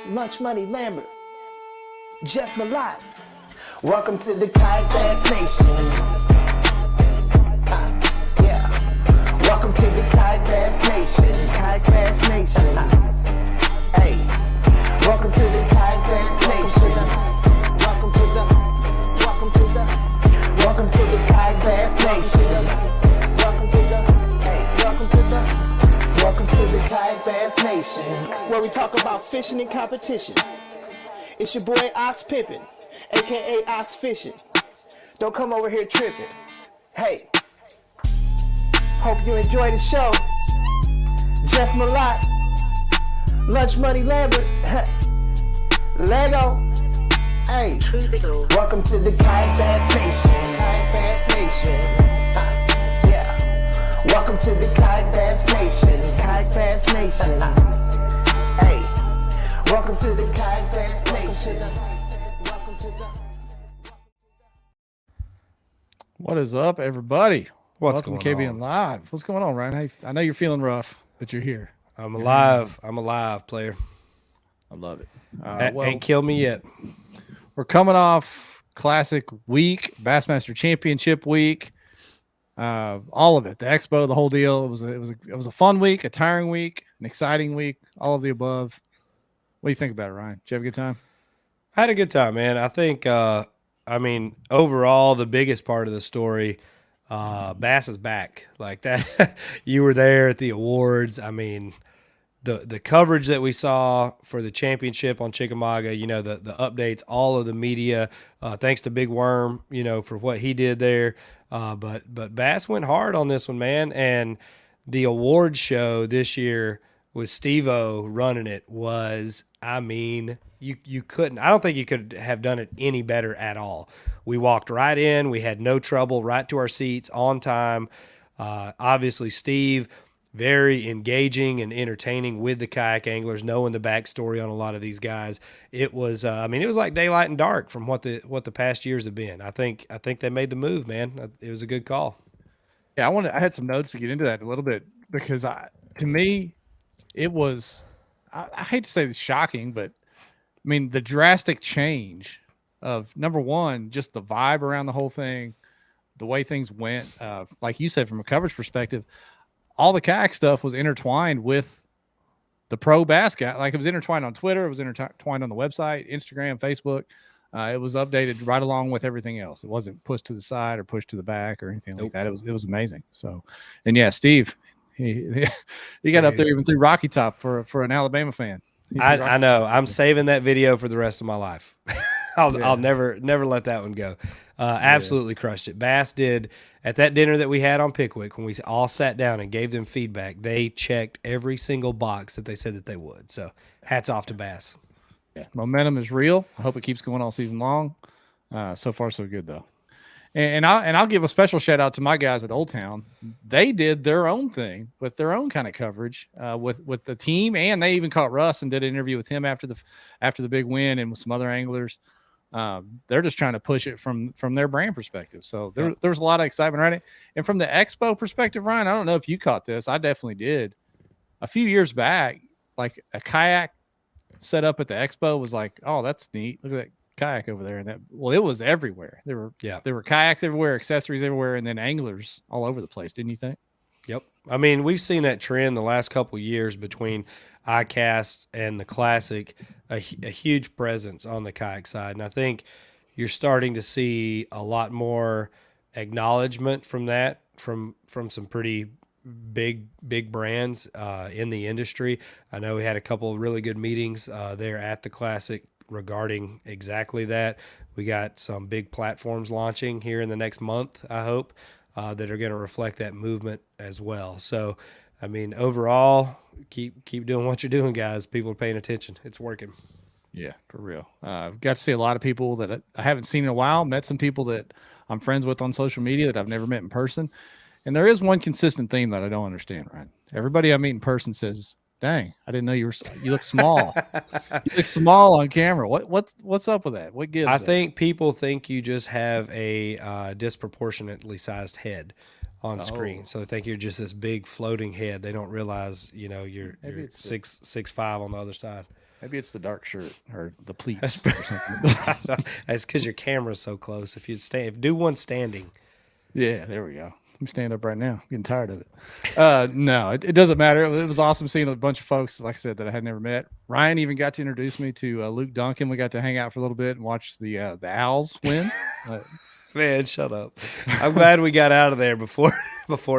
Lunch Money Lambert, Jeff Malott. Welcome to the Kayak Bass Nation. Yeah. Welcome to the Kayak Bass Nation. Kayak Bass Nation. Hey. Welcome to the Kayak Bass Nation. Welcome to the Kayak Bass Nation. Welcome to the Kayak Bass Nation, where we talk about fishing and competition. It's your boy Ox Pippin, aka Ox Fishing. Don't come over here tripping. Hey, hope you enjoy the show. Jeff Malott, Lunch Money Lambert, Lego. Hey, welcome to the Kayak Bass Nation. Kayak Bass Nation. Yeah, welcome to the Kayak Bass Nation. Kayak Bass Nation. Hey, welcome to the Kayak Bass Nation. Welcome to the. What is up, everybody? Welcome to KBN Live. What's going on, Ryan? Hey, I know you're feeling rough, but you're here. I'm alive. I'm alive, player. I love it. Ain't killed me yet. We're coming off Classic Week, Bassmaster Championship Week, all of it. The Expo, the whole deal. It was a fun week, a tiring week, an exciting week, all of the above. What do you think about it, Ryan? Did you have a good time? I had a good time, man. I think, overall, the biggest part of the story, Bass is back. Like that, you were there at the awards. I mean, the coverage that we saw for the championship on Chickamauga, the updates, all of the media, thanks to Big Worm, for what he did there. But Bass went hard on this one, man. And the awards show this year with Steve-O running it was, you couldn't, I don't think you could have done it any better at all. We walked right in. We had no trouble, right to our seats on time. Obviously, Steve, very engaging and entertaining with the kayak anglers, knowing the backstory on a lot of these guys. It was, it was like daylight and dark from what the past years have been. I think they made the move, man. It was a good call. Yeah, I had some notes to get into that a little bit because to me, it was, I hate to say it's shocking, but I mean, the drastic change of, number one, just the vibe around the whole thing, the way things went, like you said, from a coverage perspective, all the kayak stuff was intertwined with the pro bass guy. Like, it was intertwined on Twitter. It was intertwined on the website, Instagram, Facebook. It was updated right along with everything else. It wasn't pushed to the side or pushed to the back or anything like that. It was amazing. So, and yeah, Steve, he got up there even through Rocky Top for an Alabama fan. I know. I'm saving that video for the rest of my life. I'll never let that one go. Absolutely crushed it. Bass did at that dinner that we had on Pickwick when we all sat down and gave them feedback. They checked every single box that they said that they would. So hats off to Bass. Yeah, momentum is real. I hope it keeps going all season long. So far, so good though. And I'll give a special shout out to my guys at Old Town. They did their own thing with their own kind of coverage with the team, and they even caught Rus and did an interview with him after the big win and with some other anglers. They're just trying to push it from their brand perspective. So there's a lot of excitement, right? And from the Expo perspective, Ryan, I don't know if you caught this. I definitely did. A few years back, like a kayak set up at the Expo was like, oh, that's neat. Look at that kayak over there. And it was everywhere. There were kayaks everywhere, accessories everywhere, and then anglers all over the place. Didn't you think? Yep. I mean, we've seen that trend the last couple of years between ICAST and the Classic, a huge presence on the kayak side. And I think you're starting to see a lot more acknowledgement from that, from some pretty big brands in the industry. I know we had a couple of really good meetings there at the Classic regarding exactly that. We got some big platforms launching here in the next month, I hope, that are going to reflect that movement as well. So, I mean, overall, keep doing what you're doing, guys. People are paying attention. It's working. Yeah, for real. I've got to see a lot of people that I haven't seen in a while, met some people that I'm friends with on social media that I've never met in person. And there is one consistent theme that I don't understand, right? Everybody I meet in person says, dang, I didn't know you look small. You look small on camera. What's up with that? What gives? I think people think you just have a disproportionately sized head on screen. So they think you're just this big floating head. They don't realize, you're 6'5" on the other side. Maybe it's the dark shirt or the pleats or something. That's because your camera's so close. If do one standing. Yeah, there we go. Let me stand up right now. I'm getting tired of it. No, it doesn't matter. It was awesome seeing a bunch of folks, like I said, that I had never met. Ryan even got to introduce me to Luke Duncan. We got to hang out for a little bit and watch the Owls win. Man, shut up. I'm glad we got out of there before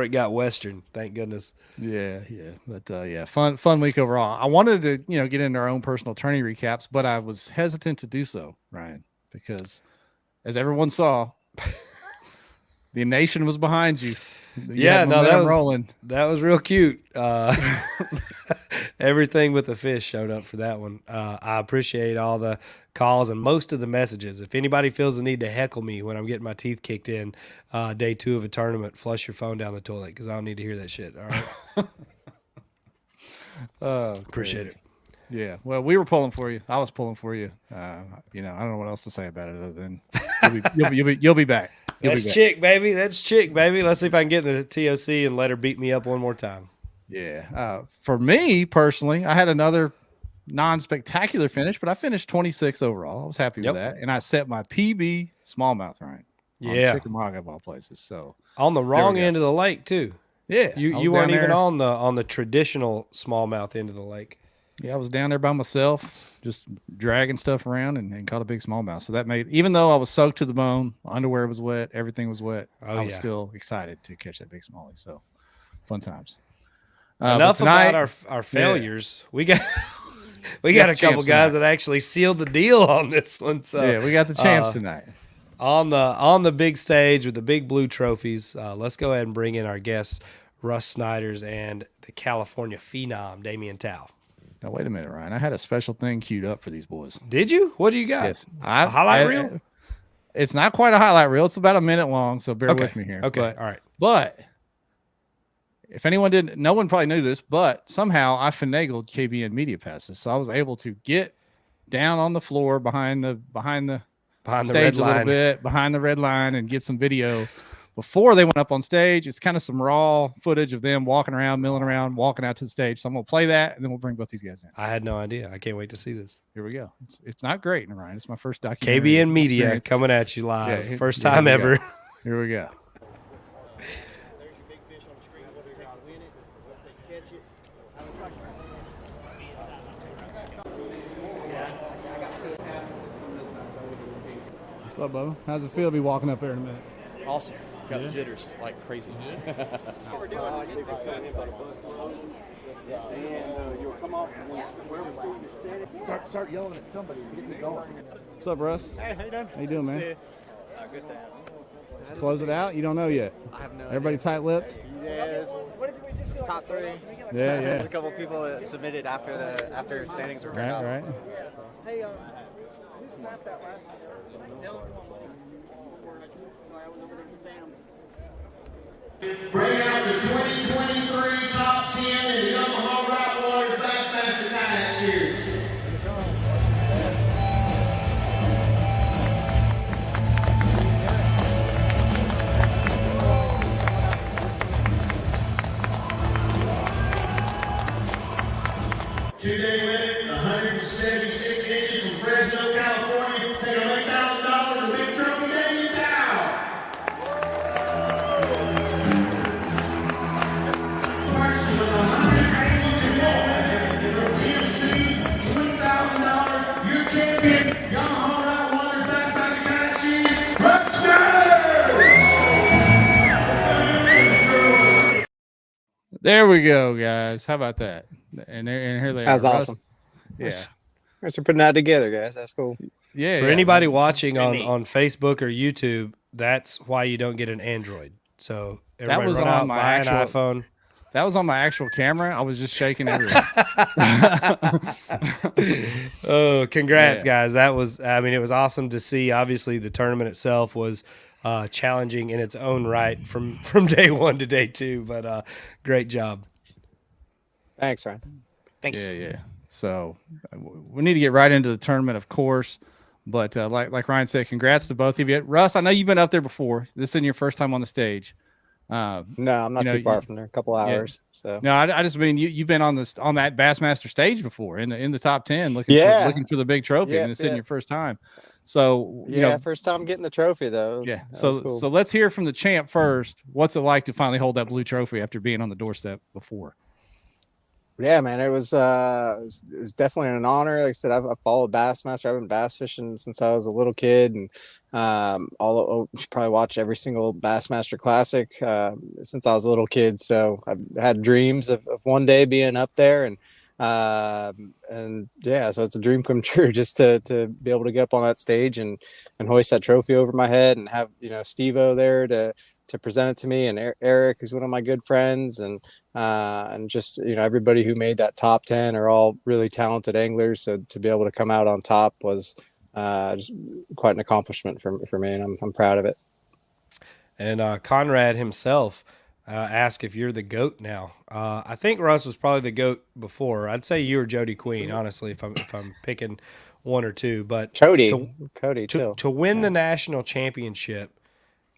it got Western. Thank goodness. Yeah. But yeah, fun week overall. I wanted to, get into our own personal tourney recaps, but I was hesitant to do so, Ryan, because as everyone saw, the nation was behind you. That was rolling. That was real cute. Everything with the fish showed up for that one. I appreciate all the calls and most of the messages. If anybody feels the need to heckle me when I'm getting my teeth kicked in day 2 of a tournament, flush your phone down the toilet because I don't need to hear that shit. All right. Appreciate it. Yeah. Well, we were pulling for you. I was pulling for you. I don't know what else to say about it other than you'll be back. That's chick, baby. That's chick, baby. Let's see if I can get in the TOC and let her beat me up one more time. Yeah. For me personally, I had another non-spectacular finish, but I finished 26 overall. I was happy with that, and I set my PB smallmouth, Ryan. Yeah, Chickamauga of all places. So on the wrong end of the lake too. Yeah, you weren't even on the traditional smallmouth end of the lake. Yeah, I was down there by myself, just dragging stuff around and caught a big smallmouth. So that made, even though I was soaked to the bone, underwear was wet, everything was wet, I was still excited to catch that big smallie. So fun times. Enough tonight, about our failures. Yeah. We got a couple guys that actually sealed the deal on this one. So yeah, we got the champs tonight. On the big stage with the big blue trophies. Let's go ahead and bring in our guests, Rus Snyders and the California phenom, Damian Thao. Now, wait a minute, Ryan. I had a special thing queued up for these boys. Did you? What do you got? Yes. A highlight reel? It's not quite a highlight reel. It's about a minute long, so bear with me here. Okay, all right. But if anyone didn't, no one probably knew this, but somehow I finagled KBN media passes. So I was able to get down on the floor behind the stage a little bit, behind the red line, and get some video before they went up on stage. It's kind of some raw footage of them walking around, milling around, walking out to the stage. So I'm going to play that, and then we'll bring both these guys in. I had no idea. I can't wait to see this. Here we go. It's not great, Ryan. It's my first documentary. KBN Media experience. Coming at you live. Yeah, first time ever. Here we go. There's your big fish on the screen. We'll take to win it. We'll take to catch it. What's up, Bo? How's it feel to be walking up there in a minute? Awesome. Got the jitters like crazy. Start yelling at somebody to get me going. What's up, Russ? Hey, how you doing? How you doing, man? Good to have Close it out? You don't know yet. I have no Everybody tight-lipped? Yeah, top 3. Yeah. There's a couple of people that submitted after standings were turned out. Right. Hey, who snapped that last one? Bring out the 2023 top 10 in the Yamaha Rock Waters Bassmaster Kayak Series. Two-day limit, 176 inches from Fresno, California. Take $1,000 to big trophy, Damian Thao. Person with 100 angles and more. From Tennessee, $20,000. Your champion, Yamaha Rock Waters Bassmaster Kayak Series, Rus Snyders. There we go, guys. How about that? And here they are. That was awesome. Yeah. Thanks for putting that together, guys. That's cool. Yeah. For anybody watching on Facebook or YouTube, that's why you don't get an Android. So everybody was run on out, my buy actual an iPhone. That was on my actual camera. I was just shaking everything. Oh, congrats, guys. That was, it was awesome to see. Obviously, the tournament itself was challenging in its own right from day 1 to day 2, but great job. Thanks, Ryan. Thanks. Yeah. So we need to get right into the tournament, of course. But like Ryan said, congrats to both of you. Russ, I know you've been up there before. This isn't your first time on the stage. No, I'm not too far from there. A couple hours. So no, I just mean you've been on that Bassmaster stage before in the top 10, looking for the big trophy, and it's in your first time. So first time getting the trophy though. So let's hear from the champ first. What's it like to finally hold that blue trophy after being on the doorstep before? Yeah, man, it was definitely an honor. Like I said, I've followed Bassmaster. I've been bass fishing since I was a little kid, and probably watch every single Bassmaster Classic since I was a little kid. So I've had dreams of one day being up there, and yeah, so it's a dream come true just to be able to get up on that stage and hoist that trophy over my head, and have Steve-O there to present it to me, and Eric, who's one of my good friends, and just everybody who made that top 10 are all really talented anglers. So to be able to come out on top was just quite an accomplishment for me, and I'm proud of it. And Conrad himself asked if you're the GOAT now. I think Russ was probably the GOAT before. I'd say you or Jody Queen, honestly, if I'm picking one or two. But Cody to win the national championship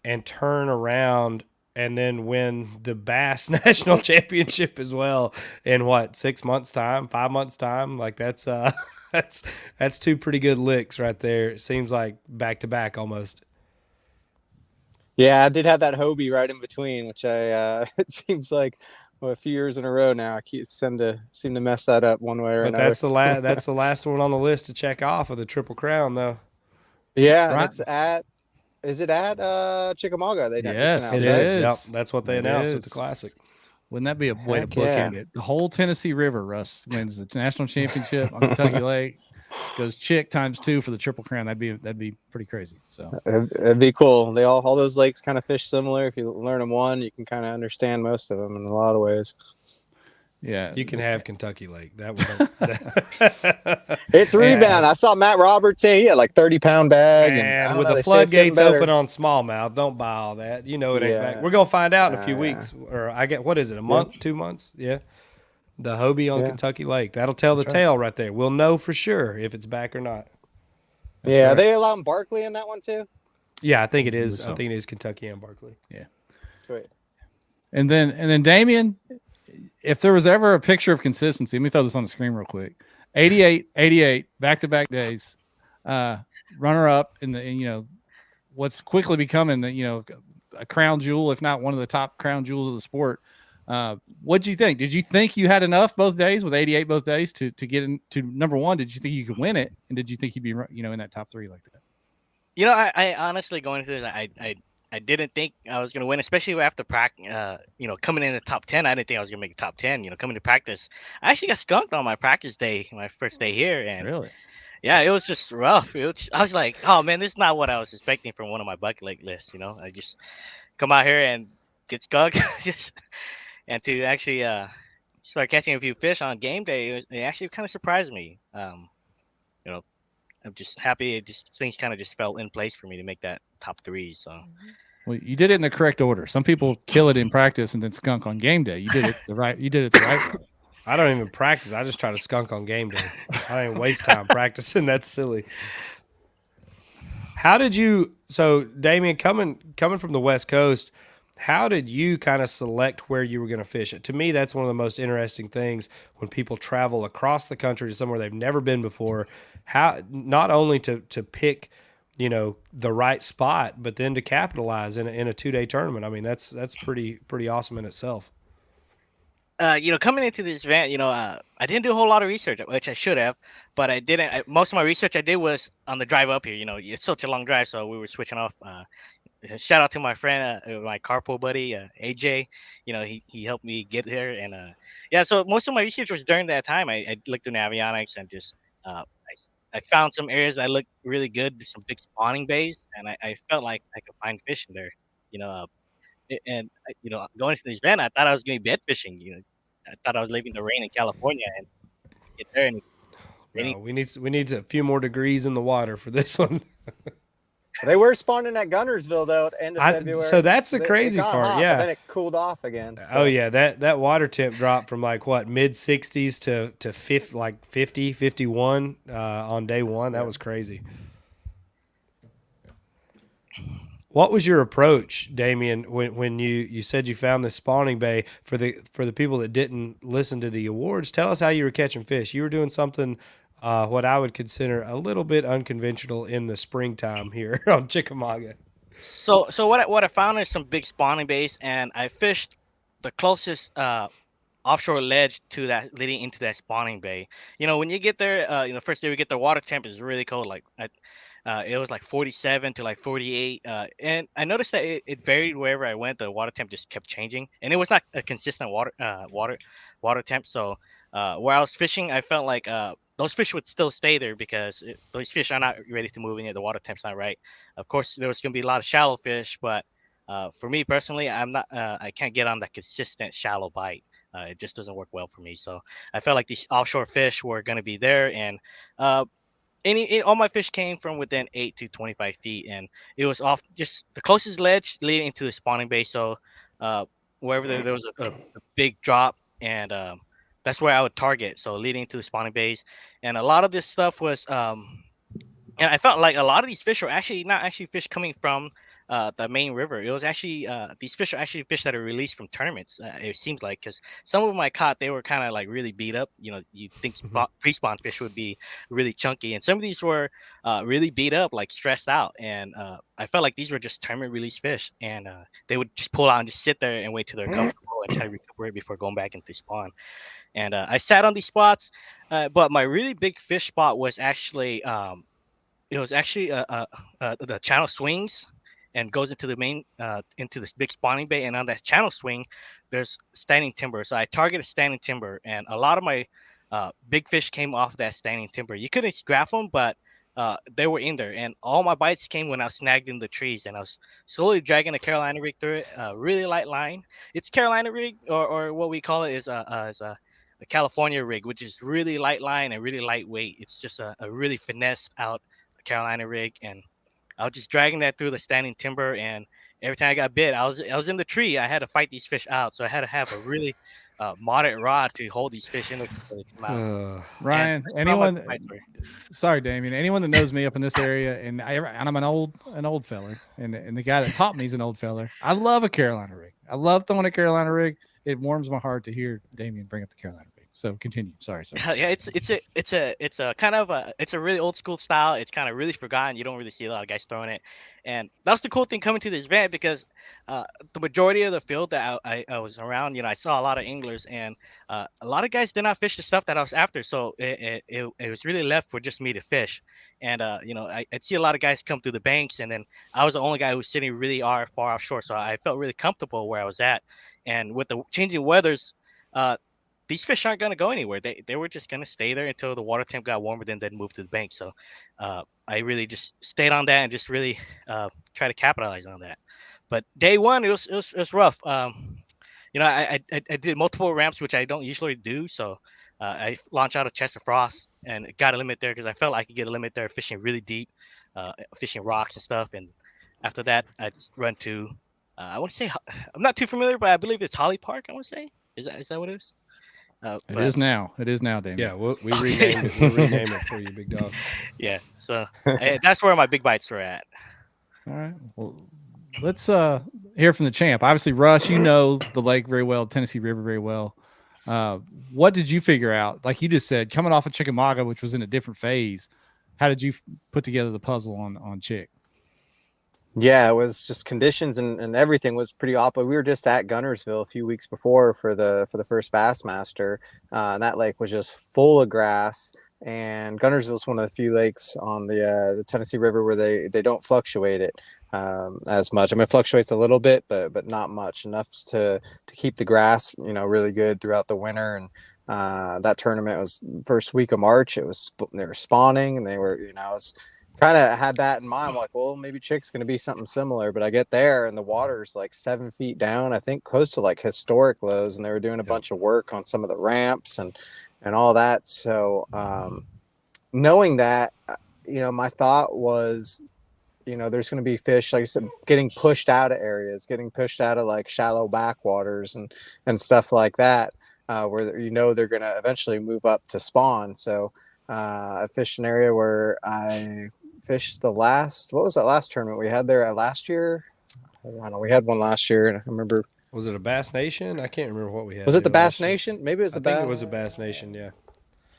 and turn around and then win the Bass National Championship as well in 6 months time, 5 months time, like that's two pretty good licks right there. It seems like back to back almost. Yeah, I did have that Hobie right in between, which I it seems like a few years in a row now. I seem to mess that up one way or another. But that's the last one on the list to check off of the Triple Crown, though. Yeah, right. Is it at Chickamauga? They yes, it is. Yep, that's what they announced at the Classic. Wouldn't that be a way to bookend it? The whole Tennessee River, Russ wins the national championship on Kentucky Lake. Goes Chick ×2 for the Triple Crown. That'd be pretty crazy. So it'd be cool. All those lakes kind of fish similar. If you learn them one, you can kind of understand most of them in a lot of ways. Yeah, you can have Kentucky Lake. That would. It's rebound. I saw Matt Roberts say he had like 30-pound bag. And with the floodgates open on smallmouth, don't buy all that. It ain't back. We're gonna find out in a few weeks. Or what is it? A month? 2 months? Yeah. The Hobie on Kentucky Lake. That'll tell the tale right there. We'll know for sure if it's back or not. Right. Are they allowing Barkley in that one too? Yeah, I think it is. I think it is Kentucky and Barkley. Yeah. Sweet. And then Damian, if there was ever a picture of consistency, let me throw this on the screen real quick. 88, back-to-back days, runner up in what's quickly becoming a crown jewel, if not one of the top crown jewels of the sport. What did you think? Did you think you had enough both days with 88 both days to get into number one? Did you think you could win it? And did you think you'd be in that top three like that? I honestly going through this, I didn't think I was gonna win, especially after practice. Coming in the top 10, I didn't think I was gonna make the top 10. Coming to practice, I actually got skunked on my practice day, my first day here, and really, yeah, it was just rough. I was like, oh man, this is not what I was expecting from one of my bucket lake lists. I just come out here and get skunked, and to actually start catching a few fish on game day, it actually kind of surprised me. I'm just happy. Things kind of just fell in place for me to make that top three. So, well, you did it in the correct order. Some people kill it in practice and then skunk on game day. You did it the right way. I don't even practice. I just try to skunk on game day. I don't even waste time practicing. That's silly. How did you? So, Damian, coming from the West Coast, how did you kind of select where you were going to fish it? To me, that's one of the most interesting things when people travel across the country to somewhere they've never been before. How not only to pick, the right spot, but then to capitalize in a 2-day tournament. I mean, that's pretty awesome in itself. Coming into this event, I didn't do a whole lot of research, which I should have, but I didn't. Most of my research I did was on the drive up here. It's such a long drive, so we were switching off. Shout out to my friend, my carpool buddy, AJ. He helped me get here, and so most of my research was during that time. I looked through Navionics and just I found some areas that looked really good, some big spawning bays, and I felt like I could find fish in there. Going to this event, I thought I was going to be bed fishing. I thought I was leaving the rain in California and get there and. No, we need a few more degrees in the water for this one. They were spawning at Gunnersville though at the end of February. So that's the crazy part, hot, yeah. But then it cooled off again. So. Oh yeah, that water temp dropped from mid 60s to 50, 51 on day one. That was crazy. What was your approach, Damian, when you said you found this spawning bay? For the people that didn't listen to the awards, tell us how you were catching fish. You were doing something what I would consider a little bit unconventional in the springtime here on Chickamauga. So what I found is some big spawning bays, and I fished the closest offshore ledge to that leading into that spawning bay. When you get there, first day we get the water temp is really cold. It was like 47 to like 48, and I noticed that it varied wherever I went. The water temp just kept changing, and it was not a consistent water temp. So where I was fishing, I felt like those fish would still stay there because those fish are not ready to move in yet. The water temp's not right. Of course, there was going to be a lot of shallow fish, but for me personally, I'm not. I can't get on that consistent shallow bite. It just doesn't work well for me. So I felt like these offshore fish were going to be there, and all my fish came from within 8 to 25 feet, and it was off just the closest ledge leading into the spawning bay. So wherever there was a big drop, and that's where I would target. So leading to the spawning bays, and a lot of this stuff was and I felt like a lot of these fish were actually not actually fish coming from the main river. It was actually these fish are actually fish that are released from tournaments. It seems like, because some of them I caught, they were kind of like really beat up. You think pre-spawn fish would be really chunky, and some of these were really beat up, like stressed out. And I felt like these were just tournament release fish, and they would just pull out and just sit there and wait till they're comfortable and try to recuperate before going back into spawn. And I sat on these spots, but my really big fish spot was actually it was actually the channel swings and goes into the main into this big spawning bay, and on that channel swing there's standing timber. So I targeted standing timber, and a lot of my big fish came off that standing timber. You couldn't graph them, but they were in there, and all my bites came when I was snagged in the trees, and I was slowly dragging a Carolina rig through it. Really light line. It's Carolina rig, or what we call it is a California rig, which is really light line and really lightweight. It's just a really finesse out Carolina rig, and I was just dragging that through the standing timber, and every time I got bit, I was in the tree. I had to fight these fish out, so I had to have a really moderate rod to hold these fish in until they come out. Ryan, sorry, Damian, anyone that knows me up in this area, and I'm an old feller, and the guy that taught me is an old feller. I love a Carolina rig. I love throwing a Carolina rig. It warms my heart to hear Damian bring up the Carolina rig. So continue. Sorry. Yeah, it's a kind of it's a really old school style. It's kind of really forgotten. You don't really see a lot of guys throwing it, and that's the cool thing coming to this event, because the majority of the field that I was around, I saw a lot of anglers, and a lot of guys did not fish the stuff that I was after. So it was really left for just me to fish, and I'd see a lot of guys come through the banks, and then I was the only guy who was sitting really far offshore. So I felt really comfortable where I was at, and with the changing weathers, these fish aren't going to go anywhere. They were just going to stay there until the water temp got warmer, then move to the bank. So I really just stayed on that and just really try to capitalize on that. But day one, it was rough. I did multiple ramps, which I don't usually do. So I launched out of Chester Frost and got a limit there because I felt like I could get a limit there fishing really deep, fishing rocks and stuff. And after that, I just run to, I want to say, I'm not too familiar, but I believe it's Holly Park, I want to say. Is that what it is? It is now, Damian. Yeah, we renamed it. We'll rename it for you, big dog. Yeah, so that's where my big bites were at. All right. Well, let's hear from the champ. Obviously, Rus, you know the lake very well, Tennessee River very well. What did you figure out? Like you just said, coming off of Chickamauga, which was in a different phase, how did you put together the puzzle on Chick? Yeah, it was just conditions and everything was pretty awful. We were just at Gunnersville a few weeks before for the first Bassmaster, and that lake was just full of grass. And Gunnersville is one of the few lakes on the Tennessee River where they don't fluctuate it as much. I mean, it fluctuates a little bit, but not much, enough to keep the grass really good throughout the winter. And that tournament was first week of March. They were spawning, and they were I was kind of had that in mind. I'm like, well, maybe Chick's going to be something similar. But I get there and the water's like 7 feet down, I think close to like historic lows. And they were doing a bunch of work on some of the ramps and all that. So knowing that, my thought was, there's going to be fish, like I said, getting pushed out of areas, getting pushed out of like shallow backwaters and stuff like that, where they're going to eventually move up to spawn. So I fished an area where I fish what was that last tournament we had there last year? I don't know. We had one last year, and I remember. Was it a Bass Nation? I can't remember what we had. Was it the Bass last year. Nation? Maybe it was I think it was a Bass Nation. Yeah.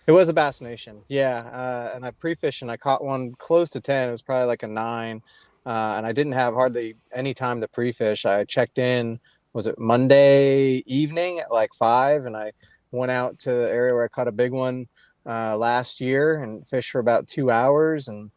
It was a Bass Nation. Yeah. And I pre-fished and I caught one close to 10. It was probably like a 9. And I didn't have hardly any time to pre-fish. I checked in, was it Monday evening at like 5? And I went out to the area where I caught a big one last year and fished for about 2 hours and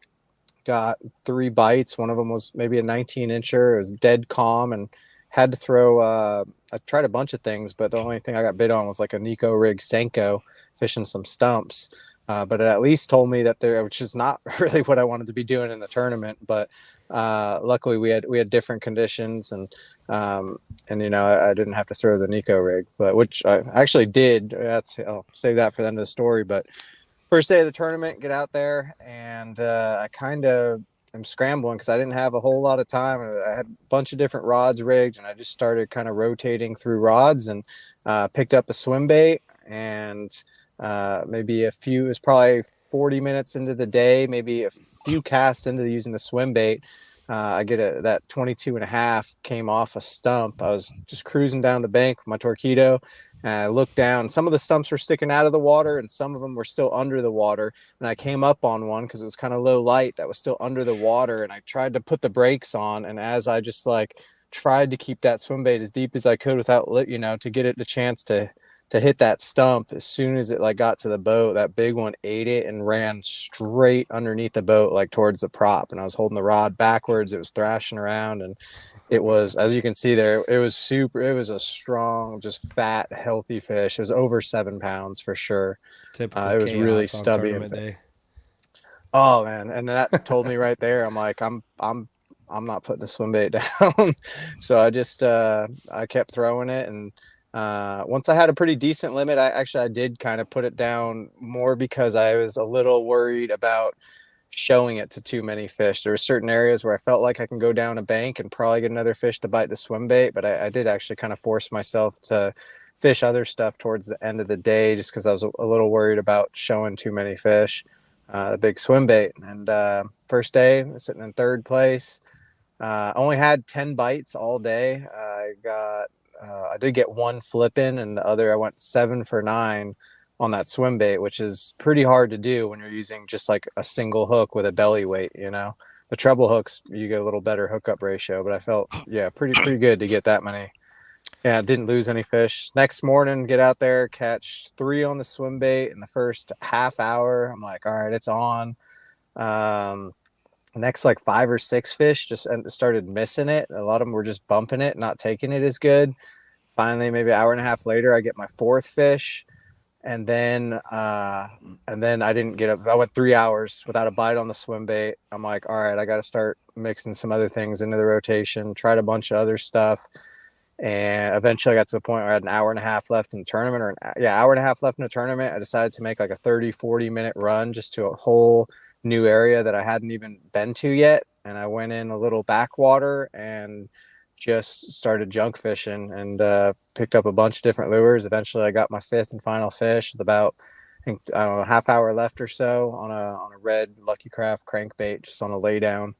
got 3 bites. One of them was maybe a 19-incher. It was dead calm and had to throw. I tried a bunch of things, but the only thing I got bit on was like a Nico rig Senko, fishing some stumps. But it at least told me that which is not really what I wanted to be doing in the tournament. But luckily we had different conditions, and you know, I didn't have to throw the Nico rig, but which I actually did. I'll save that for the end of the story. But first day of the tournament, get out there, and I kind of am scrambling because I didn't have a whole lot of time. I had a bunch of different rods rigged, and I just started kind of rotating through rods and picked up a swim bait, and maybe it was probably 40 minutes into the day, maybe a few casts into using the swim bait. I get that 22.5 came off a stump. I was just cruising down the bank with my Torpedo, and I looked down. Some of the stumps were sticking out of the water, and some of them were still under the water. And I came up on one because it was kind of low light that was still under the water, and I tried to put the brakes on. And as I just like tried to keep that swim bait as deep as I could without, you know, to get it a chance to hit that stump, as soon as it like got to the boat, that big one ate it and ran straight underneath the boat, like towards the prop. And I was holding the rod backwards. It was thrashing around, and it was, as you can see there, it was a strong, just fat, healthy fish. It was over 7 pounds for sure. Typical. It was really stubby. Oh man. And that told me right there, I'm like, I'm not putting the swim bait down. So I just, I kept throwing it, and once I had a pretty decent limit, I did kind of put it down more because I was a little worried about showing it to too many fish. There were certain areas where I felt like I can go down a bank and probably get another fish to bite the swim bait, but I did actually kind of force myself to fish other stuff towards the end of the day just because I was a little worried about showing too many fish. The big swim bait. And first day, sitting in 3rd place. Only had 10 bites all day. I did get 1 flipping, and the other I went 7 for 9 on that swim bait, which is pretty hard to do when you're using just like a single hook with a belly weight. You know, the treble hooks, you get a little better hookup ratio, but I felt pretty good to get that many. Yeah, didn't lose any fish. Next morning, get out there, catch 3 on the swim bait in the first half hour. I'm like, all right, it's on. Next like 5 or 6 fish just started missing it. A lot of them were just bumping it, not taking it as good. Finally, maybe an hour and a half later, I get my 4th fish, and then I didn't get up. I went 3 hours without a bite on the swim bait. I'm like, all right, I got to start mixing some other things into the rotation. Tried a bunch of other stuff, and eventually I got to the point where I had an hour and a half left in the tournament, hour and a half left in the tournament. I decided to make like a 30-40 minute run just to a whole new area that I hadn't even been to yet. And I went in a little backwater and just started junk fishing and picked up a bunch of different lures. Eventually I got my 5th and final fish with about, I think, I don't know, half hour left or so on a red Lucky Craft crankbait, just on a laydown.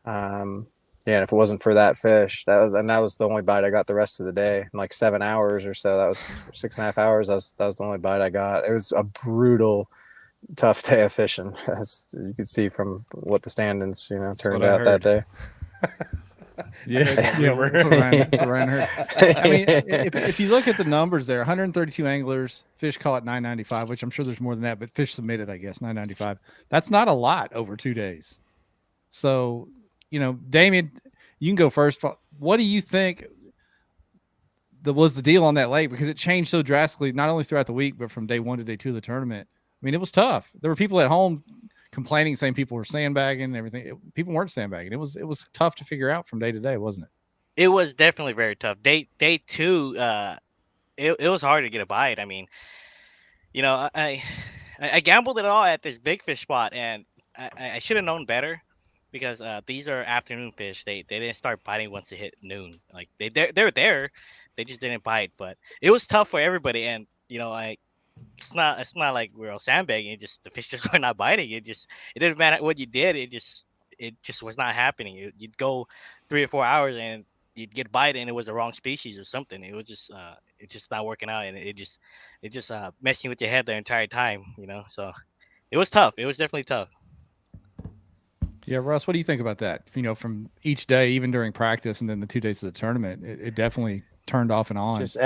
And if it wasn't for that fish, that was the only bite I got the rest of the day. In like 7 hours or so, that was 6.5 hours. That was the only bite I got. It was a brutal, tough day of fishing, as you could see from what the standings, turned out that day. That's what Ryan heard. I mean, if you look at the numbers there, 132 anglers, fish caught 995, which I'm sure there's more than that, but fish submitted, I guess, 995. That's not a lot over 2 days. So, Damian, you can go first. What do you think was the deal on that lake? Because it changed so drastically, not only throughout the week, but from day 1 to day 2 of the tournament. I mean, it was tough. There were people at home complaining, saying people were sandbagging and everything. People weren't sandbagging. It was tough to figure out from day to day, wasn't it? It was definitely very tough. Day 2, it was hard to get a bite. I mean, I gambled it all at this big fish spot, and I should have known better, because these are afternoon fish. They didn't start biting once it hit noon. Like they're there, they just didn't bite. But it was tough for everybody, and it's not like we're all sandbagging. It just the fish just were not biting. It didn't matter what you did. It just was not happening. You'd go 3 or 4 hours and you'd get bite and it was the wrong species or something. It just not working out, and it just messing with your head the entire time. So it was tough. It was definitely tough. Yeah, Russ, what do you think about that? From each day, even during practice, and then the 2 days of the tournament, it definitely turned off and on. Just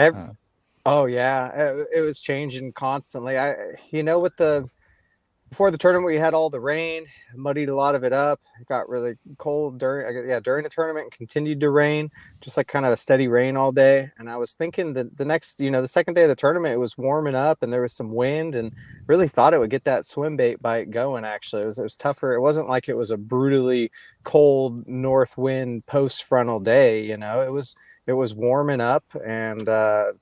oh yeah, it was changing constantly. With before the tournament, we had all the rain, muddied a lot of it up. It got really cold during the tournament, and continued to rain, just like kind of a steady rain all day. And I was thinking that the second day of the tournament, it was warming up and there was some wind, and really thought it would get that swim bait bite going. Actually, it was tougher. It wasn't like it was a brutally cold north wind post frontal day. It was warming up and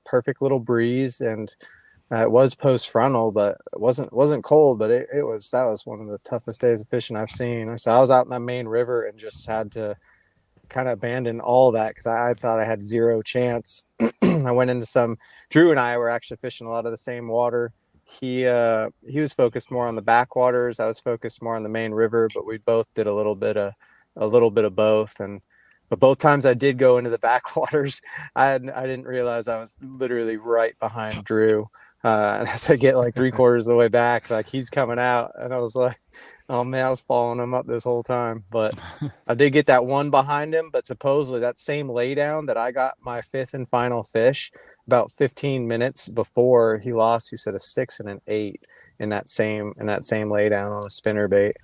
perfect little breeze, and it was post frontal, but it wasn't cold, but that was one of the toughest days of fishing I've seen. So I was out in that main river and just had to kind of abandon all that because I thought I had zero chance. I went into Drew and I were actually fishing a lot of the same water. He was focused more on the backwaters. I was focused more on the main river, but we both did a little bit of both. But both times I did go into the backwaters, I didn't realize I was literally right behind Drew. And as I get like 3/4 of the way back, like he's coming out, and I was like, oh man, I was following him up this whole time. But I did get that one behind him. But supposedly that same laydown that I got my fifth and final fish about 15 minutes before he lost, he said a 6 and an 8 in that same laydown on a spinner bait.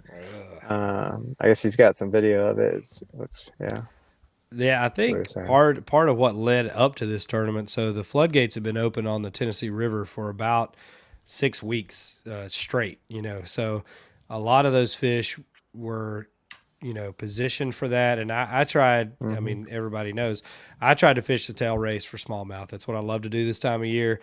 I guess he's got some video of it. Yeah, I think part of what led up to this tournament, so the floodgates have been open on the Tennessee River for about 6 weeks straight, so a lot of those fish were, positioned for that. And I tried, I mean, everybody knows, I tried to fish the tail race for smallmouth. That's what I love to do this time of year.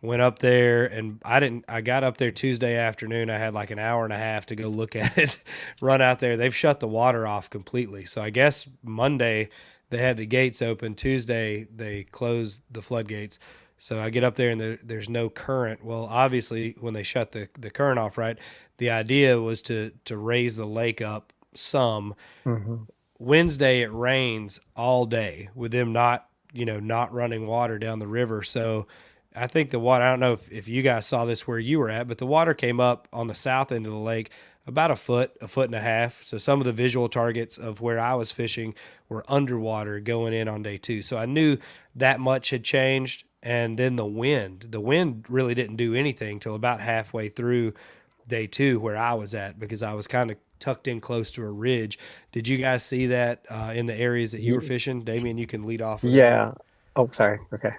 Went up there, and I got up there Tuesday afternoon. I had like an hour and a half to go look at it, run out there. They've shut the water off completely. So I guess Monday they had the gates open. Tuesday they closed the floodgates. So I get up there and there's no current. Well, obviously when they shut the current off, right, the idea was to raise the lake up some. Wednesday it rains all day with them not running water down the river. So I think the water, I don't know if you guys saw this where you were at, but the water came up on the south end of the lake about a foot and a half. So some of the visual targets of where I was fishing were underwater going in on day 2. So I knew that much had changed. And then the wind really didn't do anything till about halfway through day 2 where I was at, because I was kind of tucked in close to a ridge. Did you guys see that in the areas that you were fishing? Damian, you can lead off. Yeah. Oh, sorry. Okay.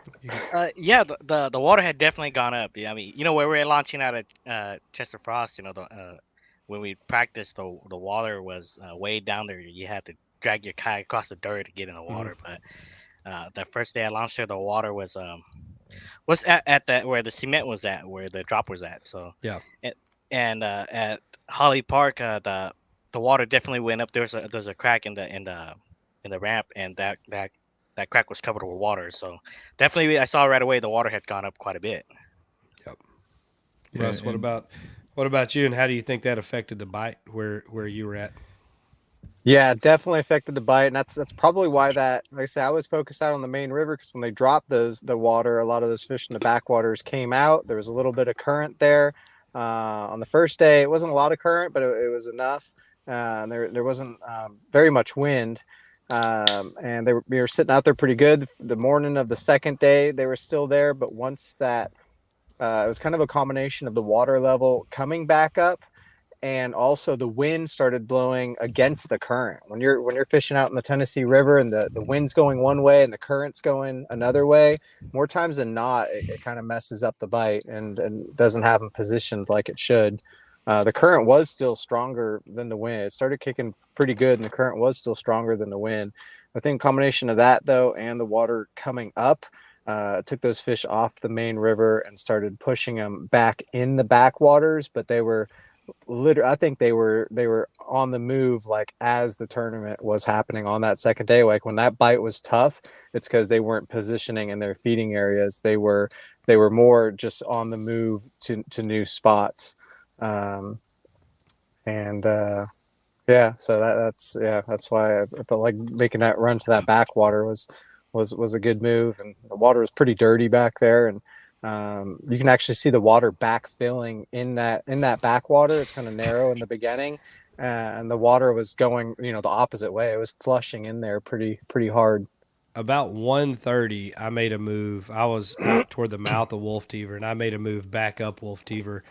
Yeah, the water had definitely gone up. Yeah, I mean, where we're launching out of Chester Frost, when we practiced, the water was way down there. You had to drag your kayak across the dirt to get in the water. But the first day I launched there, the water was at that where the cement was at, where the drop was at. So yeah, and at Holly Park, the water definitely went up. There's a crack in the ramp, and that crack was covered with water. So definitely I saw right away the water had gone up quite a bit. Yep. Russ, what about you, and how do you think that affected the bite where you were at? Yeah, definitely affected the bite. And that's probably why like I said, I was focused out on the main river, because when they dropped the water, a lot of those fish in the backwaters came out. There was a little bit of current there. On the first day, it wasn't a lot of current, but it was enough. And there wasn't very much wind. And we were sitting out there pretty good. The morning of the second day, they were still there. But once that, it was kind of a combination of the water level coming back up, and also the wind started blowing against the current. When you're fishing out in the Tennessee River and the wind's going one way and the current's going another way, more times than not, it kind of messes up the bite and doesn't have them positioned like it should. The current was still stronger than the wind. It started kicking pretty good, and the current was still stronger than the wind. I think combination of that, though, and the water coming up, took those fish off the main river and started pushing them back in the backwaters. But they were I think they were on the move, like as the tournament was happening on that second day. Like when that bite was tough, it's because they weren't positioning in their feeding areas. They were they were more just on the move to new spots. Yeah, so that's why I felt like making that run to that backwater was a good move. And the water was pretty dirty back there, and you can actually see the water backfilling in that backwater. It's kind of narrow in the beginning, and the water was going the opposite way. It was flushing in there pretty hard. About 1:30, I made a move. I was out toward the mouth of Wolf Teaver, and I made a move back up Wolf Teaver,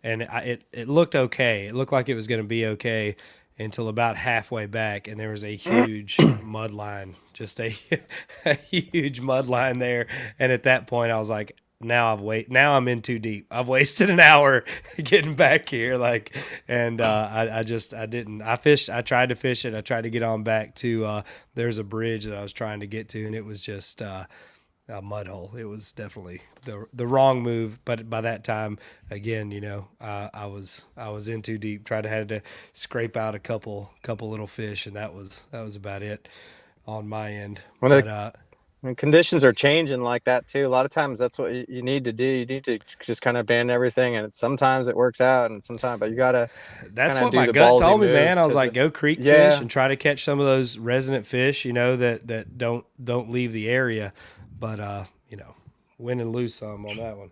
and it looked okay. It looked like it was going to be okay until about halfway back, and there was a huge mud line, just a huge mud line there. And at that point, I was like, now I'm in too deep. I've wasted an hour getting back here. I tried to fish it. I tried to get on back to, there's a bridge that I was trying to get to, and it was just, a mud hole. It was definitely the wrong move. But by that time, again, I was in too deep. Had to scrape out a couple little fish, and that was about it on my end. When conditions are changing like that too, a lot of times that's what you need to do. You need to just kind of abandon everything, and sometimes it works out, and sometimes, but you gotta. That's what my gut told me, man. I was like, go creek fish and try to catch some of those resident fish, that don't leave the area. But win and lose some on that one.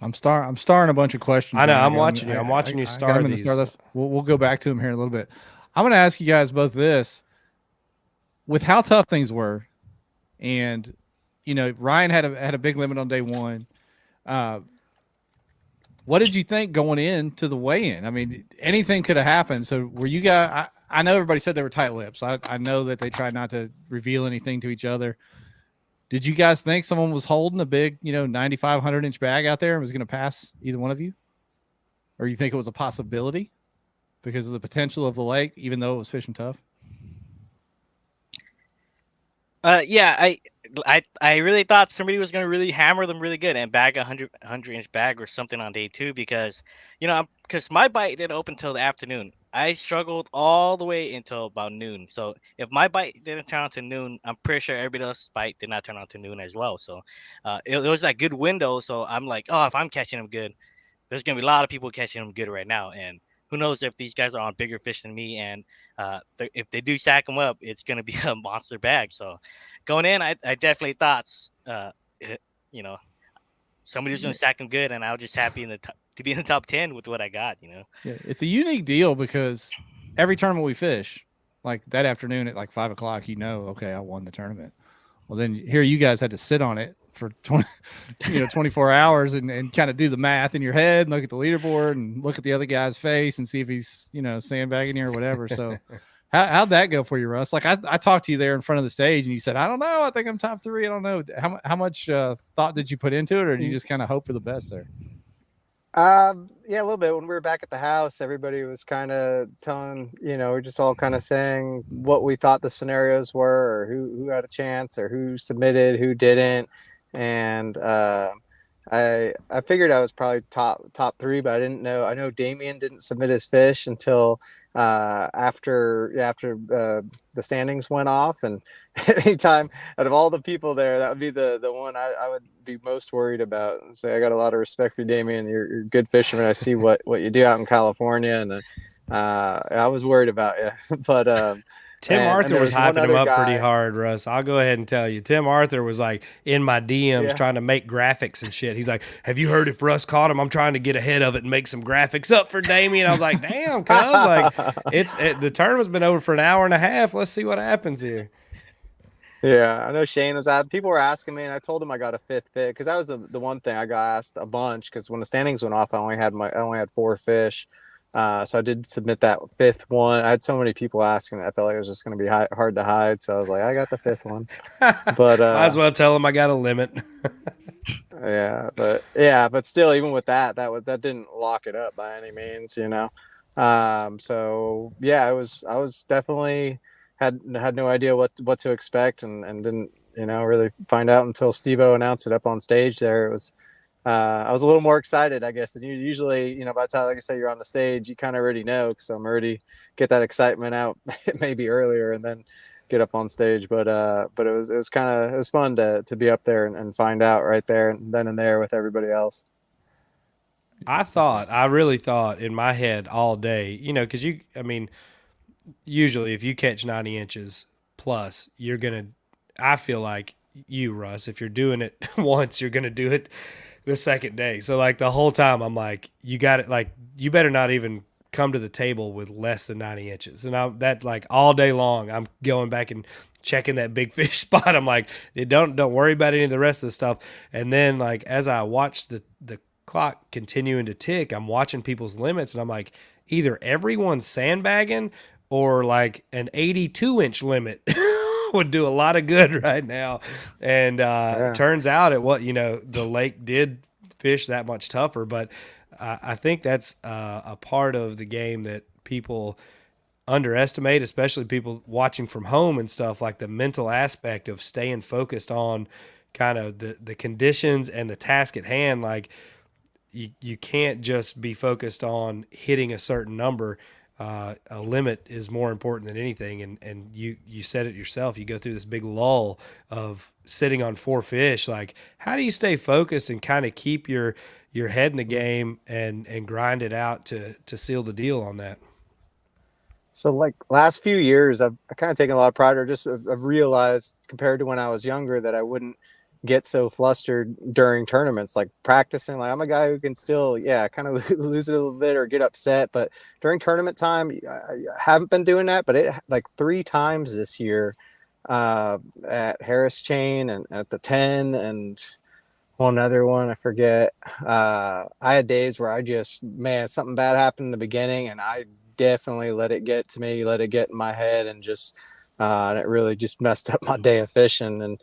I'm starring a bunch of questions. I know. I'm watching you. I'm watching you start these. We'll go back to them here in a little bit. I'm going to ask you guys both this. With how tough things were, and Ryan had a big limit on day one. What did you think going into the weigh-in? I mean, anything could have happened. So were you guys? I know everybody said they were tight-lipped. So I know that they tried not to reveal anything to each other. Did you guys think someone was holding a big, 95, 100-inch bag out there and was going to pass either one of you? Or you think it was a possibility because of the potential of the lake, even though it was fishing tough? I really thought somebody was going to really hammer them really good and bag a 100-inch bag or something on day two because my bite didn't open till the afternoon. I struggled all the way until about noon. So if my bite didn't turn on to noon, I'm pretty sure everybody else's bite did not turn on to noon as well. So it was that good window. So I'm like, oh, if I'm catching them good, there's going to be a lot of people catching them good right now. And who knows if these guys are on bigger fish than me. And if they do stack them up, it's going to be a monster bag. So going in, I definitely thought, somebody was going to stack them good. And I was just happy to be in the top 10 with what I got, Yeah, it's a unique deal because every tournament we fish, like that afternoon at like 5 o'clock, okay, I won the tournament. Well, then here you guys had to sit on it for 24 hours and kind of do the math in your head and look at the leaderboard and look at the other guy's face and see if he's, sandbagging you or whatever. So how'd that go for you, Russ? Like I talked to you there in front of the stage and you said, I don't know. I think I'm top 3. I don't know. How much thought did you put into it, or did you just kind of hope for the best there? Yeah, a little bit. When we were back at the house, everybody was kind of telling, we're just all kind of saying what we thought the scenarios were, or who had a chance, or who submitted, who didn't. And I figured I was probably top 3, but I didn't know. I know Damian didn't submit his fish until after the standings went off. And anytime out of all the people there, that would be the one I would be most worried about. So I got a lot of respect for Damian. You're a good fisherman. I see what you do out in California, and I was worried about you. But Tim Arthur was hyping him up pretty hard, Russ. I'll go ahead and tell you. Tim Arthur was like in my DMs trying to make graphics and shit. He's like, have you heard if Russ caught him? I'm trying to get ahead of it and make some graphics up for Damian. I was like, damn, cuz. Like, the tournament's been over for an hour and a half. Let's see what happens here. Yeah, I know Shane was at. People were asking me, and I told him I got a 5th fish because that was the one thing I got asked a bunch. Because when the standings went off, I only had 4 fish. So I did submit that 5th one. I had so many people asking. I felt like it was just going to be hard to hide. So I was like, I got the 5th one. But might as well tell them I got a limit. but still, even with that didn't lock it up by any means, So yeah, I was definitely had no idea what to expect, and didn't really find out until Steve-O announced it up on stage there. It I was a little more excited, I guess. And usually, by the time, like I say, you're on the stage, you kind of already know, because I'm already get that excitement out maybe earlier and then get up on stage. But it was fun to be up there and find out right there and then and there with everybody else. I really thought in my head all day, because usually if you catch 90 inches plus, I feel like you, Russ, if you're doing it once, you're going to do it the second day. So like the whole time I'm like, you got it. Like you better not even come to the table with less than 90 inches. And that like all day long, I'm going back and checking that big fish spot. I'm like, don't worry about any of the rest of the stuff. And then like, as I watch the clock continuing to tick, I'm watching people's limits and I'm like, either everyone's sandbagging or like an 82-inch limit would do a lot of good right now. And it turns out the lake did fish that much tougher, but I think that's a part of the game that people underestimate, especially people watching from home and stuff, like the mental aspect of staying focused on kind of the conditions and the task at hand. Like you can't just be focused on hitting a certain number. A limit is more important than anything. And you said it yourself, you go through this big lull of sitting on 4 fish. Like, how do you stay focused and kind of keep your head in the game and grind it out to seal the deal on that? So like last few years, I've kind of taken a lot of pride, or just I've realized compared to when I was younger that I wouldn't get so flustered during tournaments, like practicing. Like I'm a guy who can still, kind of lose it a little bit or get upset. But during tournament time, I haven't been doing that. But it like 3 times this year at Harris Chain and at the 10 and one other one, I forget. I had days where something bad happened in the beginning and I definitely let it get to me, let it get in my head, and just and it really just messed up my day of fishing. And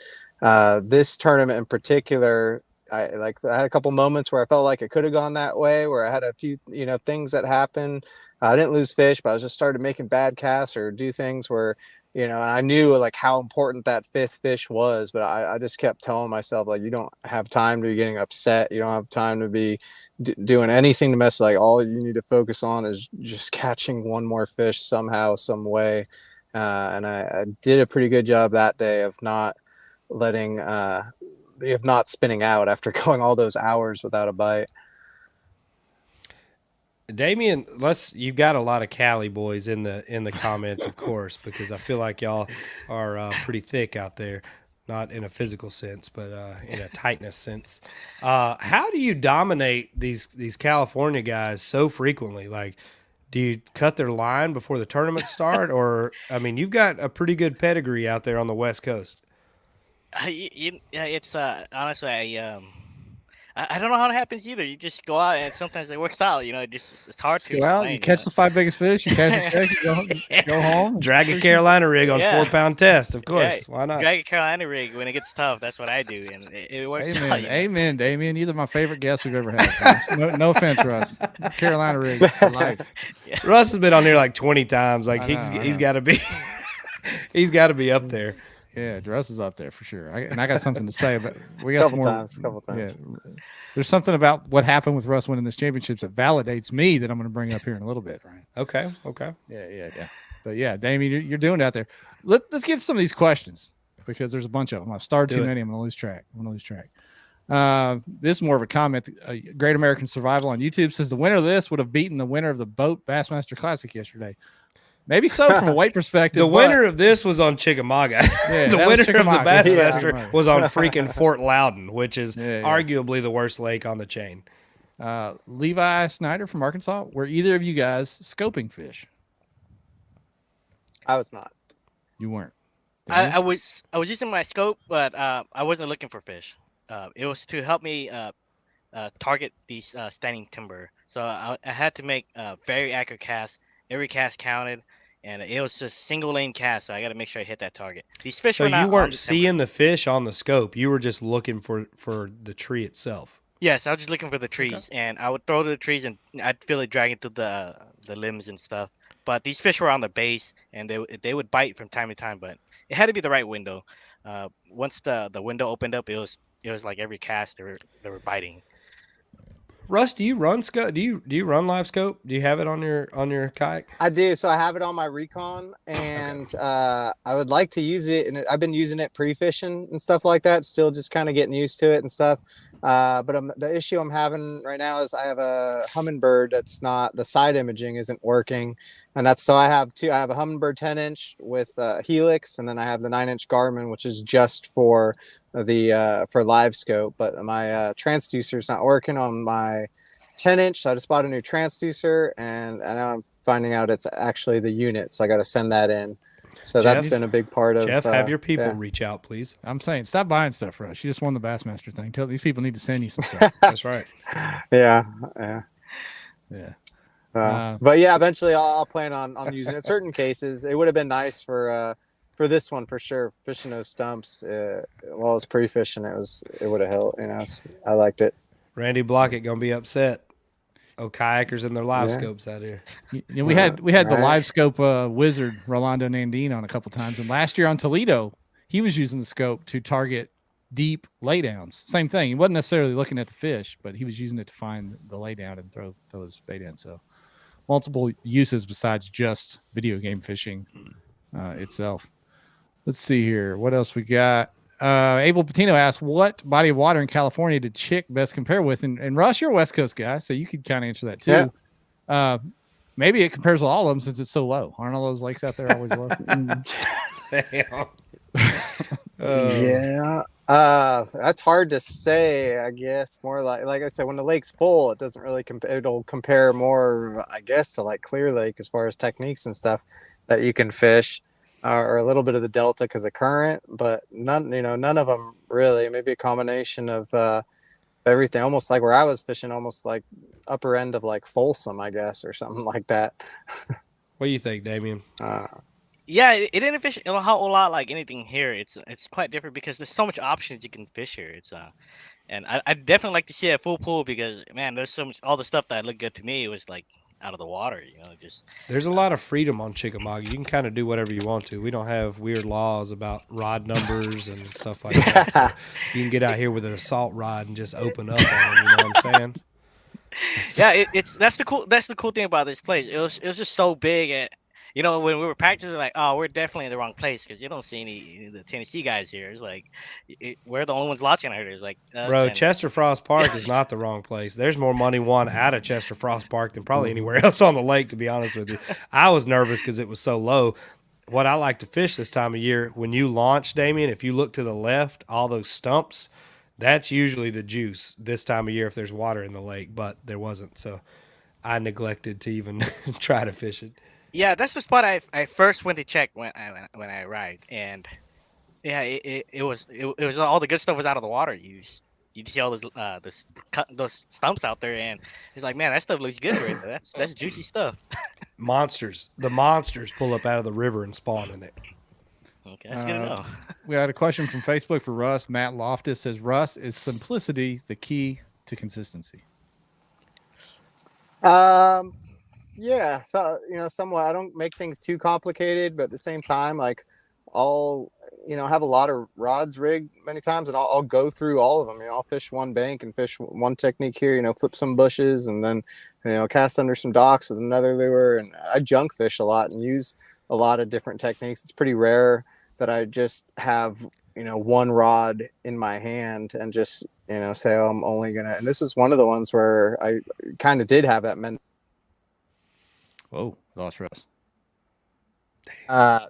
this tournament in particular, I had a couple moments where I felt like it could have gone that way, where I had a few things that happened. I didn't lose fish, but I just started making bad casts or do things where and I knew like how important that 5th fish was, but I just kept telling myself, like, you don't have time to be getting upset. You don't have time to be doing anything to mess. Like, all you need to focus on is just catching one more fish somehow, some way. And I did a pretty good job that day of not spinning out after going all those hours without a bite. Damian, you've got a lot of Cali boys in the comments, of course, because I feel like y'all are pretty thick out there, not in a physical sense, but in a tightness sense. How do you dominate these California guys so frequently? Like, do you cut their line before the tournaments start, or you've got a pretty good pedigree out there on the West Coast. It's honestly I don't know how it happens either. You just go out and sometimes it works out. It's hard to go out. You catch the 5 biggest fish. You catch a fish. You go home. Drag a Carolina rig on 4-pound test. Of course, why not? Drag a Carolina rig when it gets tough. That's what I do, and it works. Amen. out. Amen, Damian. You're my favorite guest we've ever had. So no offense, Russ. Carolina rig for life. Russ has been on here like 20 times. Like he's got to be. He's got to be up there. Yeah, Russ is up there for sure. I got something to say, but we got couple times. Yeah, there's something about what happened with Russ winning this championship that validates me that I'm going to bring up here in a little bit, right? Okay. Yeah. But yeah, Damian, you're doing it out there. Let's get some of these questions because there's a bunch of them. I've started too many. I'm going to lose track. This is more of a comment. Great American Survival on YouTube says the winner of this would have beaten the winner of the boat Bassmaster Classic yesterday. Maybe so from a weight perspective. The winner of this was on Chickamauga. Yeah, the winner of the Bassmaster Yeah. was on freaking Fort Loudon, which is arguably the worst lake on the chain. Levi Snyder from Arkansas. Were either of you guys scoping fish? I was not. You weren't. I was using my scope, but I wasn't looking for fish. It was to help me target these standing timber. So I had to make very accurate casts. Every cast counted, and it was just single lane cast. So I got to make sure I hit that target. These fish. So you weren't seeing the fish on the scope. You were just looking for the tree itself. Yes, I was just looking for the trees, and I would throw to the trees, and I'd feel it dragging through the limbs and stuff. But these fish were on the base, and they would bite from time to time. But it had to be the right window. Once the window opened up, it was like every cast they were biting. Russ, do you run scope? Do you run live scope? Do you have it on your kayak? I do. So I have it on my Recon, and I would like to use it. And I've been using it pre-fishing and stuff like that. Still just kind of getting used to it and stuff. But the issue I'm having right now is I have a Humminbird that's not, the side imaging isn't working, and that's, so I have two. I have a Humminbird 10-inch with Helix, and then I have the 9-inch Garmin, which is just for the for live scope. But my transducer is not working on my 10-inch, so I just bought a new transducer, and now I'm finding out it's actually the unit, so I got to send that in. So Jeff, that's been a big part of. Jeff, have your people reach out, please. I'm saying, stop buying stuff for us. You just won the Bassmaster thing. Tell these people need to send you some stuff. That's right. Yeah. But yeah, eventually I'll plan on using it. In certain cases, it would have been nice for this one for sure. Fishing those stumps while I was pre-fishing, it would have helped. I liked it. Randy Blockett gonna be upset. Oh, kayakers and their live scopes out here. We had the live scope wizard Rolando Nandine on a couple times, and last year on Toledo, he was using the scope to target deep laydowns. Same thing. He wasn't necessarily looking at the fish, but he was using it to find the laydown and throw his bait in. So multiple uses besides just video game fishing itself. Let's see here. What else we got? Abel Patino asked, what body of water in California did Chick best compare with? And Russ, you're a West Coast guy, so you could kind of answer that too. Yeah. Maybe it compares with all of them since it's so low. Aren't all those lakes out there always low? Yeah. That's hard to say, I guess. More like I said, when the lake's full, it doesn't really it'll compare more, I guess, to like Clear Lake as far as techniques and stuff that you can fish. Or a little bit of the delta because of current, but none of them really. Maybe a combination of everything, almost like where I was fishing, almost like upper end of like Folsom, I guess, or something like that. What do you think, Damian? Yeah, it didn't fish a whole lot like anything here. It's quite different because there's so much options you can fish here. And I definitely like to see a full pool because man, there's so much, all the stuff that looked good to me was like out of the water, just there's a lot of freedom on Chickamauga. You can kind of do whatever you want to. We don't have weird laws about rod numbers and stuff like that. So you can get out here with an assault rod and just open up on them, you know what I'm saying? Yeah, that's the cool thing about this place. It was just so big, and when we were practicing, like, oh, we're definitely in the wrong place because you don't see any of the Tennessee guys here. It's like we're the only ones launching out here. It's like bro, Chester Frost Park is not the wrong place. There's more money won out of Chester Frost Park than probably anywhere else on the lake, to be honest with you. I was nervous because it was so low. What I like to fish this time of year, when you launch, Damian, if you look to the left, all those stumps, that's usually the juice this time of year if there's water in the lake, but there wasn't, so I neglected to even try to fish it. Yeah, that's the spot I first went to check when I arrived, and yeah, it was all the good stuff was out of the water. You see all those stumps out there, and it's like, man, that stuff looks good right there. That's juicy stuff. The monsters pull up out of the river and spawn in there. Okay, that's good to know. We had a question from Facebook for Russ. Matt Loftus says, Russ, is simplicity the key to consistency? Yeah, so somewhat. I don't make things too complicated, but at the same time, like I'll have a lot of rods rigged many times, and I'll go through all of them. I'll fish one bank and fish one technique here. Flip some bushes, and then cast under some docks with another lure. And I junk fish a lot and use a lot of different techniques. It's pretty rare that I just have one rod in my hand and just say, oh, I'm only gonna. And this is one of the ones where I kind of did have that mentality. Whoa, lost Russ.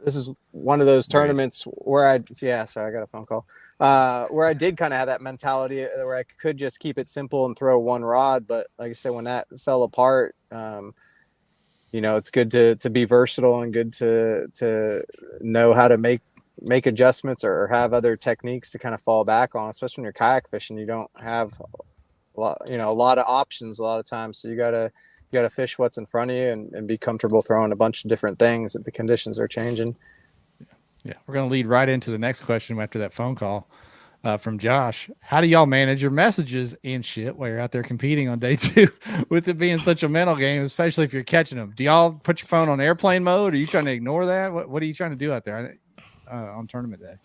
This is one of those tournaments where I got a phone call, where I did kind of have that mentality where I could just keep it simple and throw one rod. But like I said, when that fell apart, it's good to be versatile and good to know how to make adjustments or have other techniques to kind of fall back on, especially when you're kayak fishing. You don't have a lot of options a lot of times. So you got to fish what's in front of you and be comfortable throwing a bunch of different things if the conditions are changing. Yeah. We're going to lead right into the next question after that phone call from Josh. How do y'all manage your messages and shit while you're out there competing on day 2 with it being such a mental game, especially if you're catching them? Do y'all put your phone on airplane mode? Are you trying to ignore that? What are you trying to do out there on tournament day?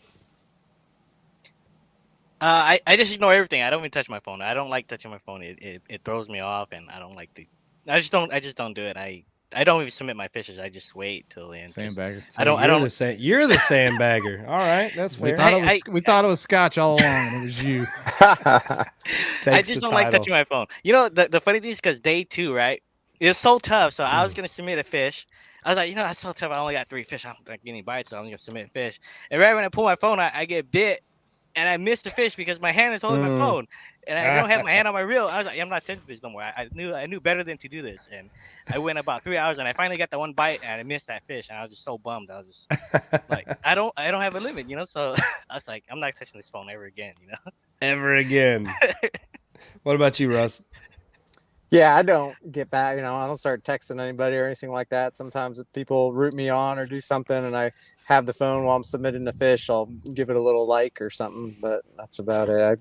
I just ignore everything. I don't even touch my phone. I don't like touching my phone. It throws me off, and I don't like the. I just don't do it. I don't even submit my fishes. I just wait till the end. Sandbagger. I don't. You're the sandbagger. All right, that's We fair. thought it was Scotch all along, and it was you. I Takes just the don't like title. touching my phone. You know, the funny thing is because day 2, right? It's so tough. So I was gonna submit a fish. I was like, that's so tough. I only got 3 fish. I don't like any bites, so I'm gonna submit a fish. And right when I pull my phone out, I get bit, and I missed the fish because my hand is holding my phone, and I don't have my hand on my reel. I was like, I'm not touching this no more. I knew better than to do this, and I went about 3 hours, and I finally got the one bite, and I missed that fish, and I was just so bummed. I was just like, I don't have a limit, So I was like, I'm not touching this phone ever again, Ever again. What about you, Russ? Yeah, I don't get back. I don't start texting anybody or anything like that. Sometimes if people root me on or do something and I have the phone while I'm submitting the fish, I'll give it a little like or something, but that's about it.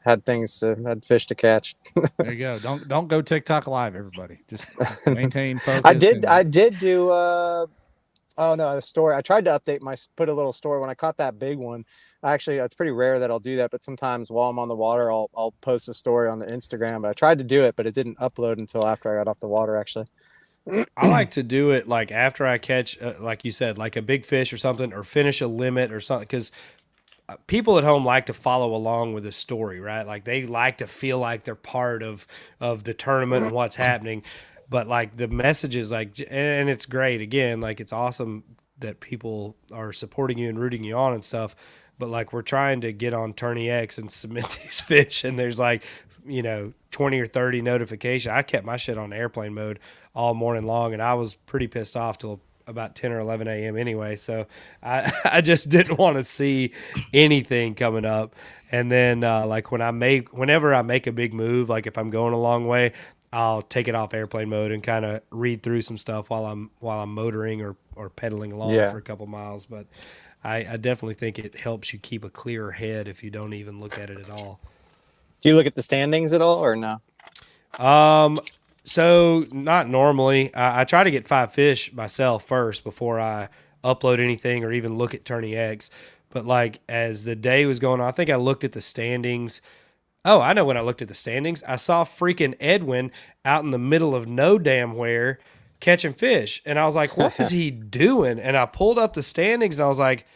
Had fish to catch. There you go. Don't go TikTok live, everybody. Just maintain focus. I did do a story. I tried to put a little story when I caught that big one. Actually, it's pretty rare that I'll do that, but sometimes while I'm on the water, I'll post a story on the Instagram. But I tried to do it, but it didn't upload until after I got off the water, actually. I like to do it like after I catch, like you said, like a big fish or something, or finish a limit or something, because people at home like to follow along with the story, right? Like they like to feel like they're part of the tournament and what's happening. But like the messages, and it's great. Again, like it's awesome that people are supporting you and rooting you on and stuff. But like we're trying to get on Tourney X and submit these fish, and there's 20 or 30 notifications. I kept my shit on airplane mode all morning long, and I was pretty pissed off till about 10 or 11 a.m. anyway. So I just didn't want to see anything coming up. And then whenever I make a big move, like if I'm going a long way, I'll take it off airplane mode and kind of read through some stuff while I'm motoring or pedaling along for a couple miles. But I definitely think it helps you keep a clearer head if you don't even look at it at all. Do you look at the standings at all or no? So not normally. I try to get 5 fish myself first before I upload anything or even look at Tourney X. But like as the day was going on, I think I looked at the standings. Oh, I know when I looked at the standings. I saw freaking Edwin out in the middle of no damn where catching fish. And I was like, what is he doing? And I pulled up the standings and I was like,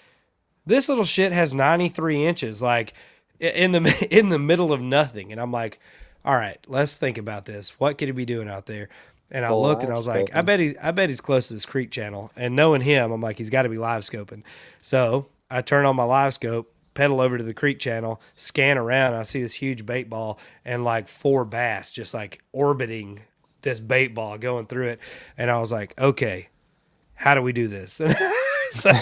this little shit has 93 inches, like in the middle of nothing. And I'm like, all right, let's think about this. What could he be doing out there? And I looked and I was like, I bet he's close to this creek channel. And knowing him, I'm like, he's got to be live scoping. So I turn on my live scope, pedal over to the creek channel, scan around. And I see this huge bait ball and like 4 bass just like orbiting this bait ball going through it. And I was like, okay, how do we do this? so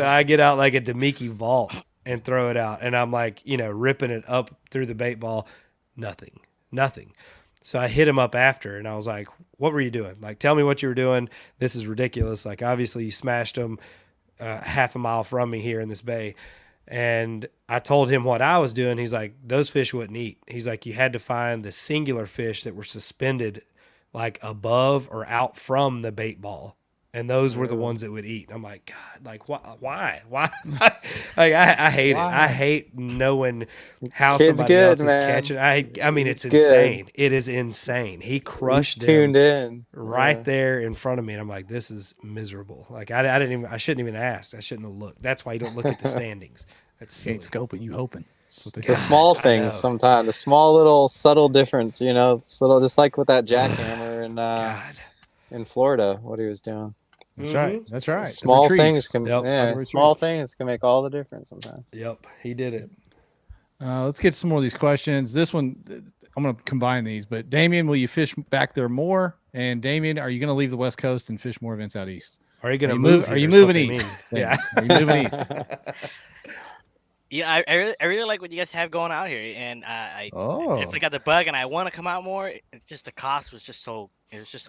I get out like a Damiki vault and throw it out. And I'm like, ripping it up through the bait ball. Nothing. So I hit him up after and I was like, what were you doing? Like, tell me what you were doing. This is ridiculous. Like, obviously you smashed him half a mile from me here in this bay. And I told him what I was doing. He's like, those fish wouldn't eat. He's like, you had to find the singular fish that were suspended like above or out from the bait ball. And those were the ones that would eat. And I'm like, God, like, why? Like, I hate it. I hate knowing how somebody else is catching. I mean, it's insane. It is insane. He crushed them tuned in right there in front of me. And I'm like, this is miserable. Like, I shouldn't even ask. I shouldn't have looked. That's why you don't look at the standings. That's silly. Ain't scoping, you hoping. The small things sometimes, the small little subtle difference, just like with that jackhammer in Florida, what he was doing. That's right. That's right. Small things can make all the difference sometimes. Yep, he did it. Let's get some more of these questions. This one, I'm going to combine these. But Damian, will you fish back there more? And Damian, are you going to leave the West Coast and fish more events out east? Are you going to move? Are you moving east? Yeah. Are you moving east? Yeah, I really like what you guys have going out here, and I definitely got the bug, and I want to come out more. It's just the cost was just so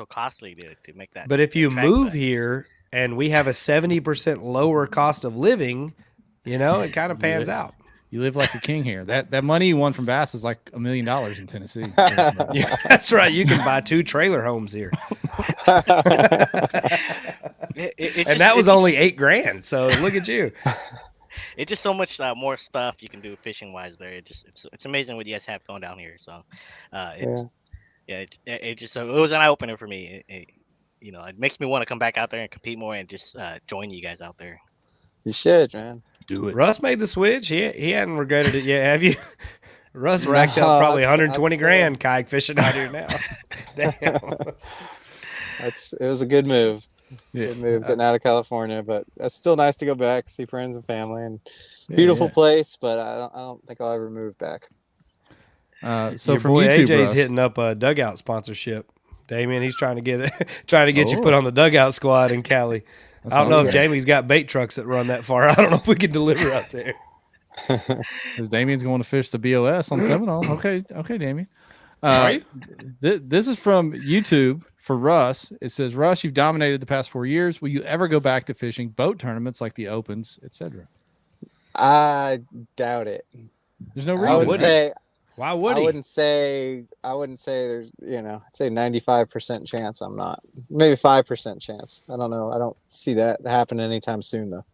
costly to make that. But if you move here and we have a 70% lower cost of living, it kind of pans out. You live like a king here. That money you won from Bass is like $1 million in Tennessee. Yeah, that's right. You can buy 2 trailer homes here. And that was only $8,000. So look at you. it's just so much more stuff you can do fishing wise there. It's amazing what you guys have going down here. So, it's it just it was an eye opener for me. It makes me want to come back out there and compete more and just join you guys out there. You should, man. Do it. Russ made the switch. He hadn't regretted it yet, have you? Russ racked up probably 120 grand kayak fishing out here now. Damn. It was a good move. Good move getting out of California, but it's still nice to go back, see friends and family, and beautiful place. But I don't think I'll ever move back. So your from boy YouTube, AJ's Russ, hitting up a Dugout sponsorship. Damian, he's trying to get you put on the Dugout squad in Cali. I don't know if Jamie's got bait trucks that run that far. I don't know if we can deliver out there. Says Damian's going to fish the BOS on Seminole. Okay, Damian. This is from YouTube for Russ. It says, Russ, you've dominated the past 4 years. Will you ever go back to fishing boat tournaments like the Opens, etc.? I doubt it. There's no reason. Why would he? I wouldn't say there's, I'd say 95% chance I'm not. Maybe 5% chance. I don't know. I don't see that happen anytime soon, though.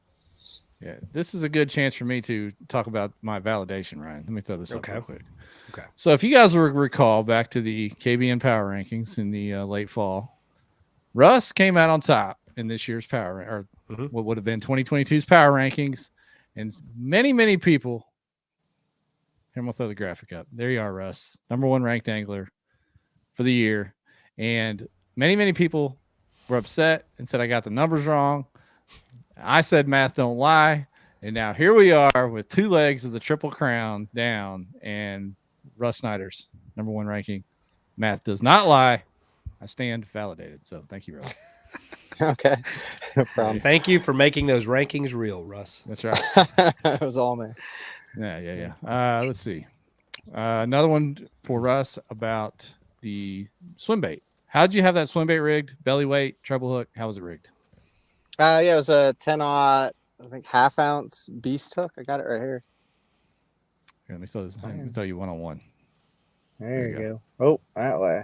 Yeah, this is a good chance for me to talk about my validation, Ryan. Let me throw this up real quick. Okay. So if you guys will recall back to the KBN power rankings in the late fall, Russ came out on top in this year's what would have been 2022's power rankings. And many, many people, here I'm going to throw the graphic up. There you are, Russ, #1 ranked angler for the year. And many, many people were upset and said I got the numbers wrong. I said math don't lie, and now here we are with 2 legs of the Triple Crown down, and Rus Snyders #1 ranking. Math does not lie. I stand validated. So thank you, Russ. Okay, no problem. Thank you for making those rankings real, Russ. That's right. That was all me. Yeah. Let's see. Another one for Russ about the swim bait. How'd you have that swim bait rigged? Belly weight, treble hook. How was it rigged? It was a 10-aught, I think, half-ounce beast hook. I got it right here. Here, let me tell you one-on-one. There you go. Oh, that way.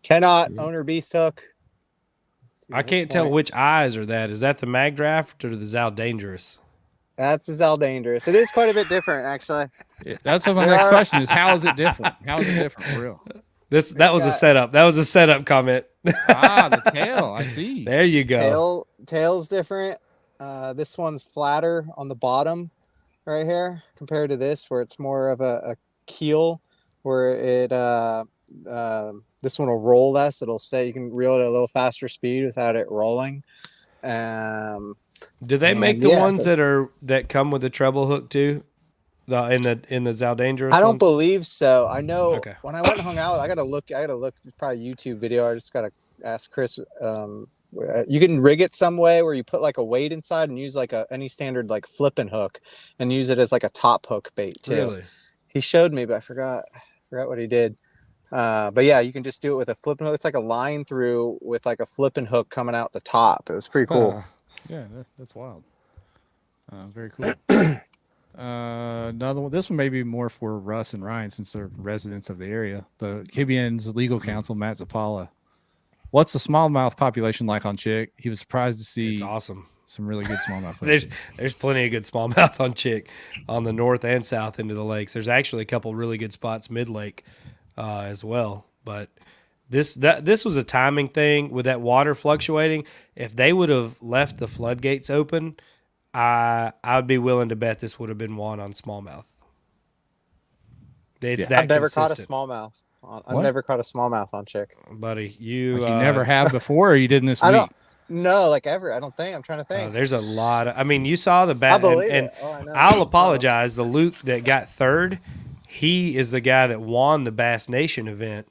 10-aught owner beast hook. I can't tell which eyes are that. Is that the Mag Draft or the Zal Dangerous? That's the Zal Dangerous. It is quite a bit different, actually. Yeah, that's what my next question is. How is it different? How is it different for real? That was a setup. That was a setup comment. The tail. I see. There you go. Tail's different. This one's flatter on the bottom right here compared to this, where it's more of a keel, where it this one will roll less. It'll stay. You can reel it at a little faster speed without it rolling. Do they make the ones that come with the treble hook too? In the Zal Dangerous? I don't believe so. I know when I went and hung out, I gotta look. It's probably a YouTube video. I just gotta ask Chris. You can rig it some way where you put like a weight inside and use like any standard like flipping hook and use it as like a top hook bait too. Really? He showed me, but I forgot what he did. But yeah, you can just do it with a flipping hook. It's like a line through with like a flipping hook coming out the top. It was pretty cool. Yeah, that's wild. Very cool. Another one. This one may be more for Russ and Ryan since they're residents of the area. The KBN's legal counsel, Matt Zapala. What's the smallmouth population like on Chick? He was surprised to see it's awesome. Some really good smallmouth. There's plenty of good smallmouth on Chick on the north and south end of the lakes. There's actually a couple really good spots mid-lake as well. But this was a timing thing with that water fluctuating. If they would have left the floodgates open, I'd be willing to bet this would have been one on smallmouth. I've never caught a smallmouth. I've never caught a smallmouth on Chick. Buddy, you never have before, or you did in this week? No, like ever. I don't think. I'm trying to think. There's a lot of. I mean, you saw the bat, and I'll apologize. The Luke that got third, he is the guy that won the Bass Nation event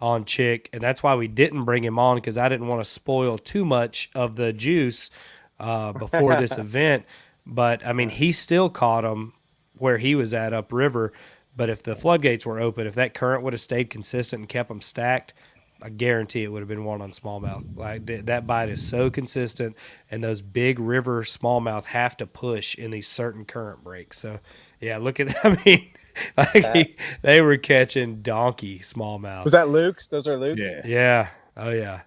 on Chick, and that's why we didn't bring him on because I didn't want to spoil too much of the juice before this event. But I mean, he still caught him where he was at upriver. But if the floodgates were open, if that current would have stayed consistent and kept them stacked, I guarantee it would have been one on smallmouth. Like that bite is so consistent, and those big river smallmouth have to push in these certain current breaks. So, yeah, look at that. I mean, they were catching donkey smallmouth. Was that Luke's? Those are Luke's? Yeah. Oh, yeah.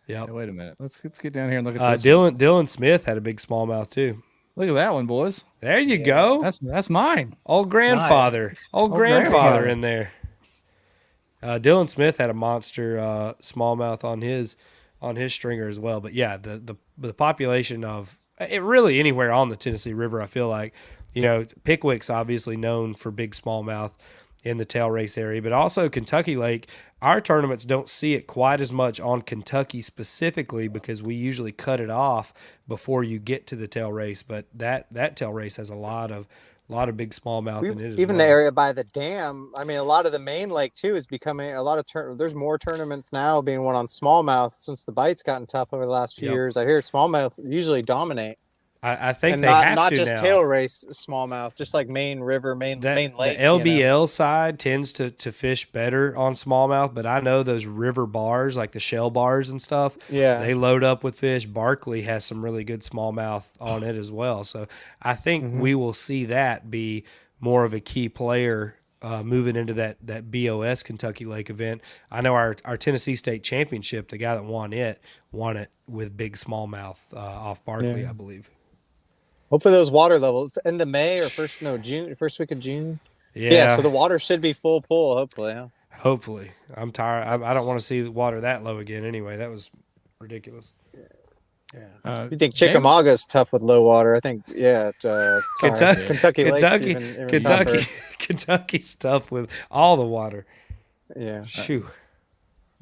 Yep. Hey, wait a minute. Let's get down here and look at this. Dylan Smith had a big smallmouth too. Look at that one, boys. There you go. That's mine. Old grandfather. Nice. Old Old grandfather grandfather. in there. Dylan Smith had a monster smallmouth on his stringer as well. But yeah, the population of it really anywhere on the Tennessee River, I feel like, Pickwick's obviously known for big smallmouth in the tail race area, but also Kentucky Lake. Our tournaments don't see it quite as much on Kentucky specifically because we usually cut it off before you get to the tail race. But that tail race has a lot of big smallmouth in it as Even well. the area by the dam. I mean, a lot of the main lake too is becoming a lot of there's more tournaments now being won on smallmouth since the bite's gotten tough over the last few years. I hear smallmouth usually dominate. I think And they have not to just now. tail race smallmouth, just like main river, main lake. The LBL side tends to fish better on smallmouth, but I know those river bars, like the shell bars and stuff, they load up with fish. Barkley has some really good smallmouth on it as well. So I think we will see that be more of a key player moving into that BOS Kentucky Lake event. I know our Tennessee State Championship, the guy that won it with big smallmouth off Barkley, I believe. Hopefully those water levels end of May or first week of June. Yeah, so the water should be full pull, hopefully. Huh? Hopefully. I'm tired. I don't want to see the water that low again anyway. That was ridiculous. You think Chickamauga is tough with low water? I think, Kentucky Lake's even tougher. Kentucky's tough with all the water. Yeah. Shoo.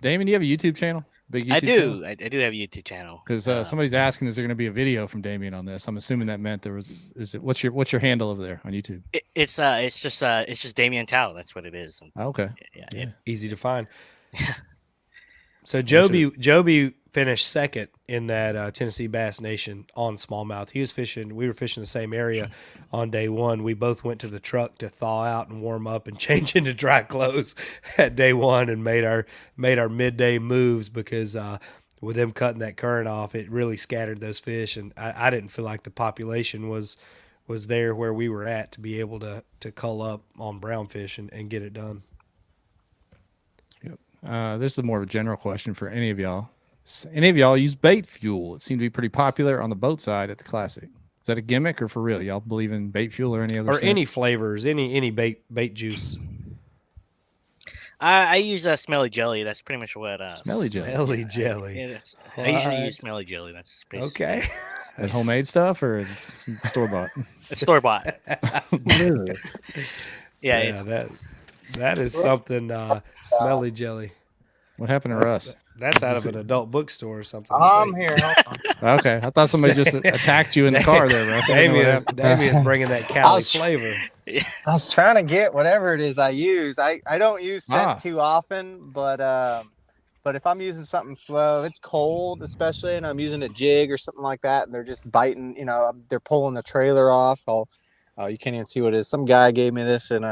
Damon, do you have a YouTube channel? Big YouTube I do. channel? I do have a YouTube channel. Because somebody's asking, is there going to be a video from Damian on this? I'm assuming that meant there was. Is it what's your handle over there on YouTube? It's just Damian Thao. That's what it is. Okay. Yeah. Easy to find. So Joby finished second in that Tennessee Bass Nation on smallmouth. He was fishing. We were fishing the same area on day one. We both went to the truck to thaw out and warm up and change into dry clothes at day one, and made our midday moves because with them cutting that current off, it really scattered those fish, and I didn't feel like the population was there where we were at to be able to cull up on brownfish and get it done. This is more of a general question for any of y'all. Any of y'all use bait fuel? It seemed to be pretty popular on the boat side at the Classic. Is that a gimmick or for real? Y'all believe in bait fuel or any other? Or any flavors, any bait juice? I use smelly jelly. That's pretty much what. Smelly jelly. Smelly jelly. I usually use smelly jelly. That's basically Okay. Is homemade stuff or is it store bought? It's store bought. What is this? Yeah, that is something. Smelly jelly. What happened to Russ? That's out of an adult bookstore or something. I'm here. Okay, I thought somebody just attacked you in the car there, Russ. Damian's bringing that Cali flavor. I was trying to get whatever it is I use. I don't use scent too often, but if I'm using something slow, if it's cold especially, and I'm using a jig or something like that, and they're just biting, they're pulling the trailer off. You can't even see what it is. Some guy gave me this in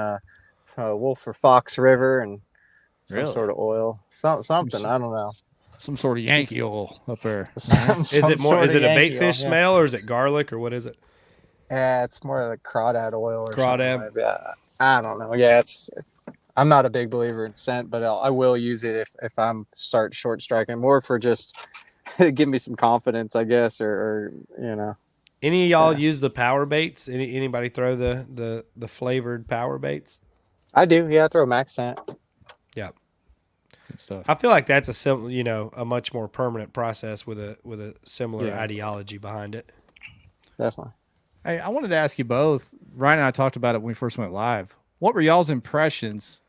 Wolf or Fox River, and some sort of oil, something. I don't know. Some sort of Yankee oil up there. Is it a bait fish smell or is it garlic or what is it? Yeah, it's more like crawdad oil or crawdad. Something like that. I don't know. Yeah, I'm not a big believer in scent, but I will use it if I'm short striking, more for just give me some confidence, I guess, or. Any of y'all use the power baits? Anybody throw the flavored power baits? I do. Yeah, I throw max scent. Yeah. Good stuff. I feel like that's a much more permanent process with a similar ideology behind it. Definitely. Hey, I wanted to ask you both. Ryan and I talked about it when we first went live. What were y'all's impressions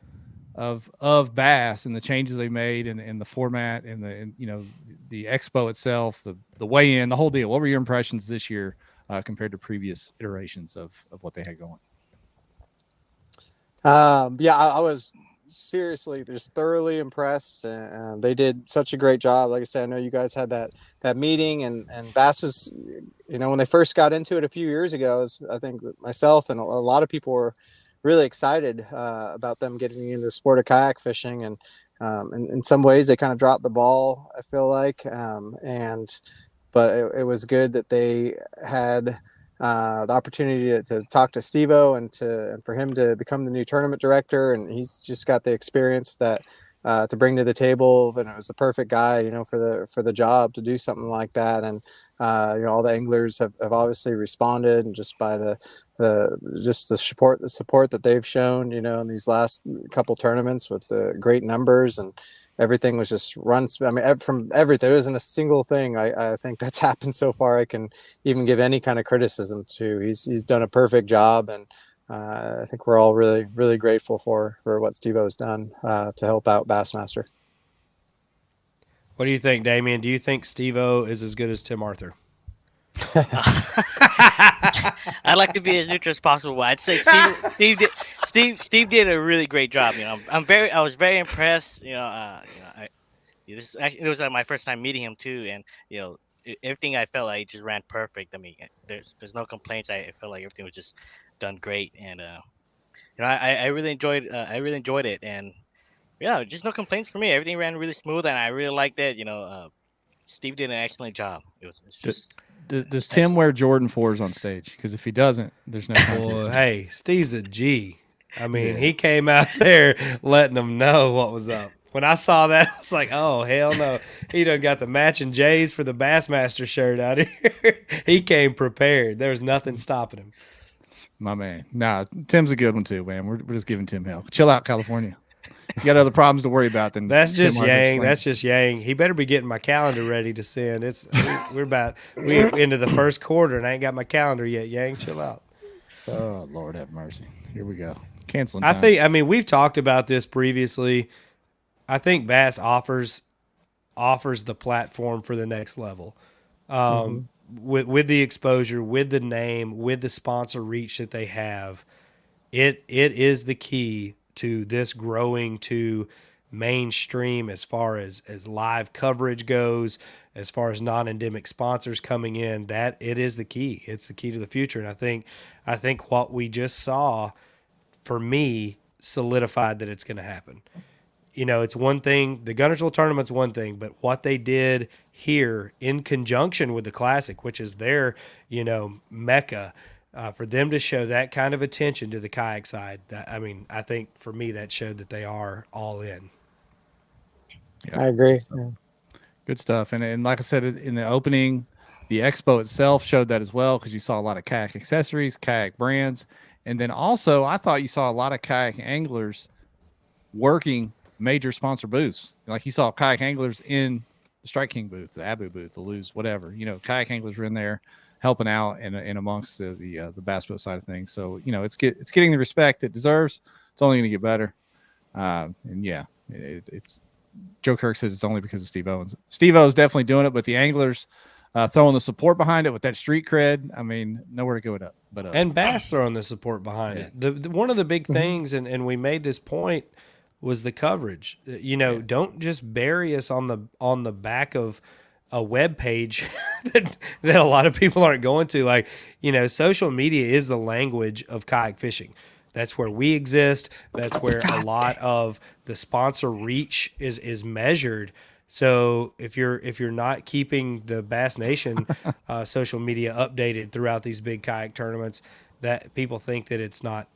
of Bass and the changes they made in the format and the expo itself, the weigh-in, the whole deal? What were your impressions this year compared to previous iterations of what they had going? I was seriously just thoroughly impressed, and they did such a great job. Like I said, I know you guys had that meeting, and Bass was, when they first got into it a few years ago, I think myself and a lot of people were really excited about them getting into the sport of kayak fishing, and in some ways they kind of dropped the ball, I feel like, but it was good that they had the opportunity to talk to Steve-O and for him to become the new tournament director, and he's just got the experience that to bring to the table, and it was the perfect guy, for the job to do something like that. And All the anglers have obviously responded, and just by the support that they've shown, in these last couple tournaments with the great numbers, and everything was just run. I mean, from everything, there isn't a single thing I think that's happened so far I can even give any kind of criticism to. He's done a perfect job, and I think we're all really, really grateful for what Steve-O's done to help out Bassmaster. What do you think, Damian? Do you think Steve-O is as good as Tim Arthur? I'd like to be as neutral as possible. I'd say Steve did a really great job. I was very impressed. It was my first time meeting him too, and everything I felt like he just ran perfect. I mean, there's no complaints. I felt like everything was just done great, and I really enjoyed it, and just no complaints for me. Everything ran really smooth, and I really liked it. Steve did an excellent job. It's just. Does Tim wear Jordan 4s on stage? Because if he doesn't, there's no content. Well, hey, Steve's a G. I mean, he came out there letting them know what was up. When I saw that, I was like, oh, hell no. He done got the matching J's for the Bassmaster shirt out here. He came prepared. There was nothing stopping him. My man. Nah, Tim's a good one too, man. We're just giving Tim hell. Chill out, California. You got other problems to worry about than that's just Tim Yang. That's just Yang. He better be getting my calendar ready to send. We're into the first quarter and I ain't got my calendar yet. Yang, chill out. Oh Lord have mercy. Here we go. Canceling time. I mean, we've talked about this previously. I think Bass offers the platform for the next level. With the exposure, with the name, with the sponsor reach that they have, it is the key to this growing to mainstream as far as live coverage goes, as far as non-endemic sponsors coming in. That it is the key. It's the key to the future. And I think what we just saw, for me, solidified that it's going to happen. It's one thing, the Guntersville tournament's one thing, but what they did here in conjunction with the Classic, which is their, mecca, for them to show that kind of attention to the kayak side, I think for me that showed that they are all in. Yeah. I agree. Yeah. Good stuff. And like I said in the opening, the expo itself showed that as well, because you saw a lot of kayak accessories, kayak brands, and then also I thought you saw a lot of kayak anglers working major sponsor booths. Like you saw kayak anglers in the Strike King booth, the Abu booth, the Luz, whatever. Kayak anglers were in there helping out and amongst the bass boat side of things. So it's getting the respect it deserves. It's only going to get better. It's Joe Kirk says it's only because of Steve Owens. Steve O is definitely doing it, but the anglers throwing the support behind it with that street cred. I mean, nowhere to go but up. And Bass throwing the support behind it. The one of the big things, and we made this point, was the coverage. Don't just bury us on the back of a web page that a lot of people aren't going to. Like, social media is the language of kayak fishing. That's where we exist. That's where a lot of the sponsor reach is measured. So if you're not keeping the Bass Nation social media updated throughout these big kayak tournaments, that people think that it's not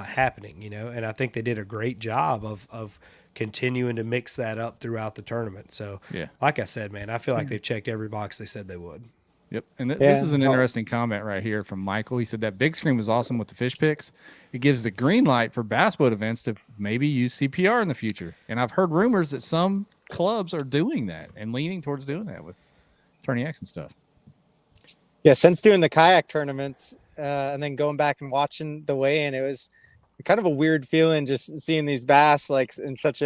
happening, and I think they did a great job of continuing to mix that up throughout the tournament. So like I said, man, I feel like they've checked every box they said they would. Yep. And this is an interesting comment right here from Michael. He said that big screen was awesome with the fish picks. It gives the green light for bass boat events to maybe use CPR in the future. And I've heard rumors that some clubs are doing that and leaning towards doing that with Tourney X and stuff. Yeah, since doing the kayak tournaments and then going back and watching the weigh-in, it was kind of a weird feeling just seeing these bass like in such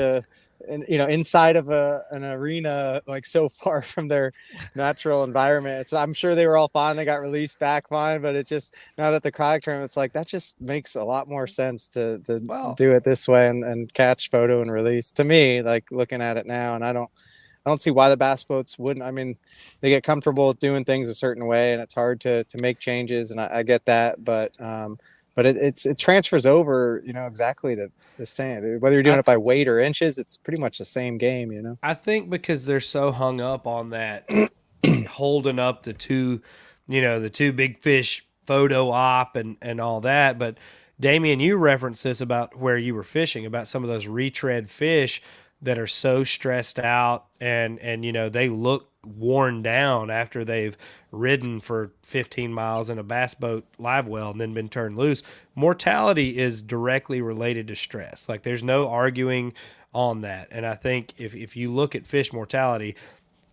inside of an arena, like so far from their natural environment. I'm sure they were all fine. They got released back fine, but it's just now that the kayak tournament, it's like that just makes a lot more sense to do it this way and catch, photo, and release. To me, like looking at it now, and I don't see why the bass boats wouldn't. I mean, they get comfortable with doing things a certain way, and it's hard to make changes, and I get that, but it transfers over, exactly the same. Whether you're doing it by weight or inches, it's pretty much the same game, I think because they're so hung up on that holding up the two big fish photo op and all that. But Damian, you referenced this about where you were fishing, about some of those retread fish that are so stressed out and they look worn down after they've ridden for 15 miles in a bass boat live well and then been turned loose. Mortality is directly related to stress. Like, there's no arguing on that. And I think if you look at fish mortality,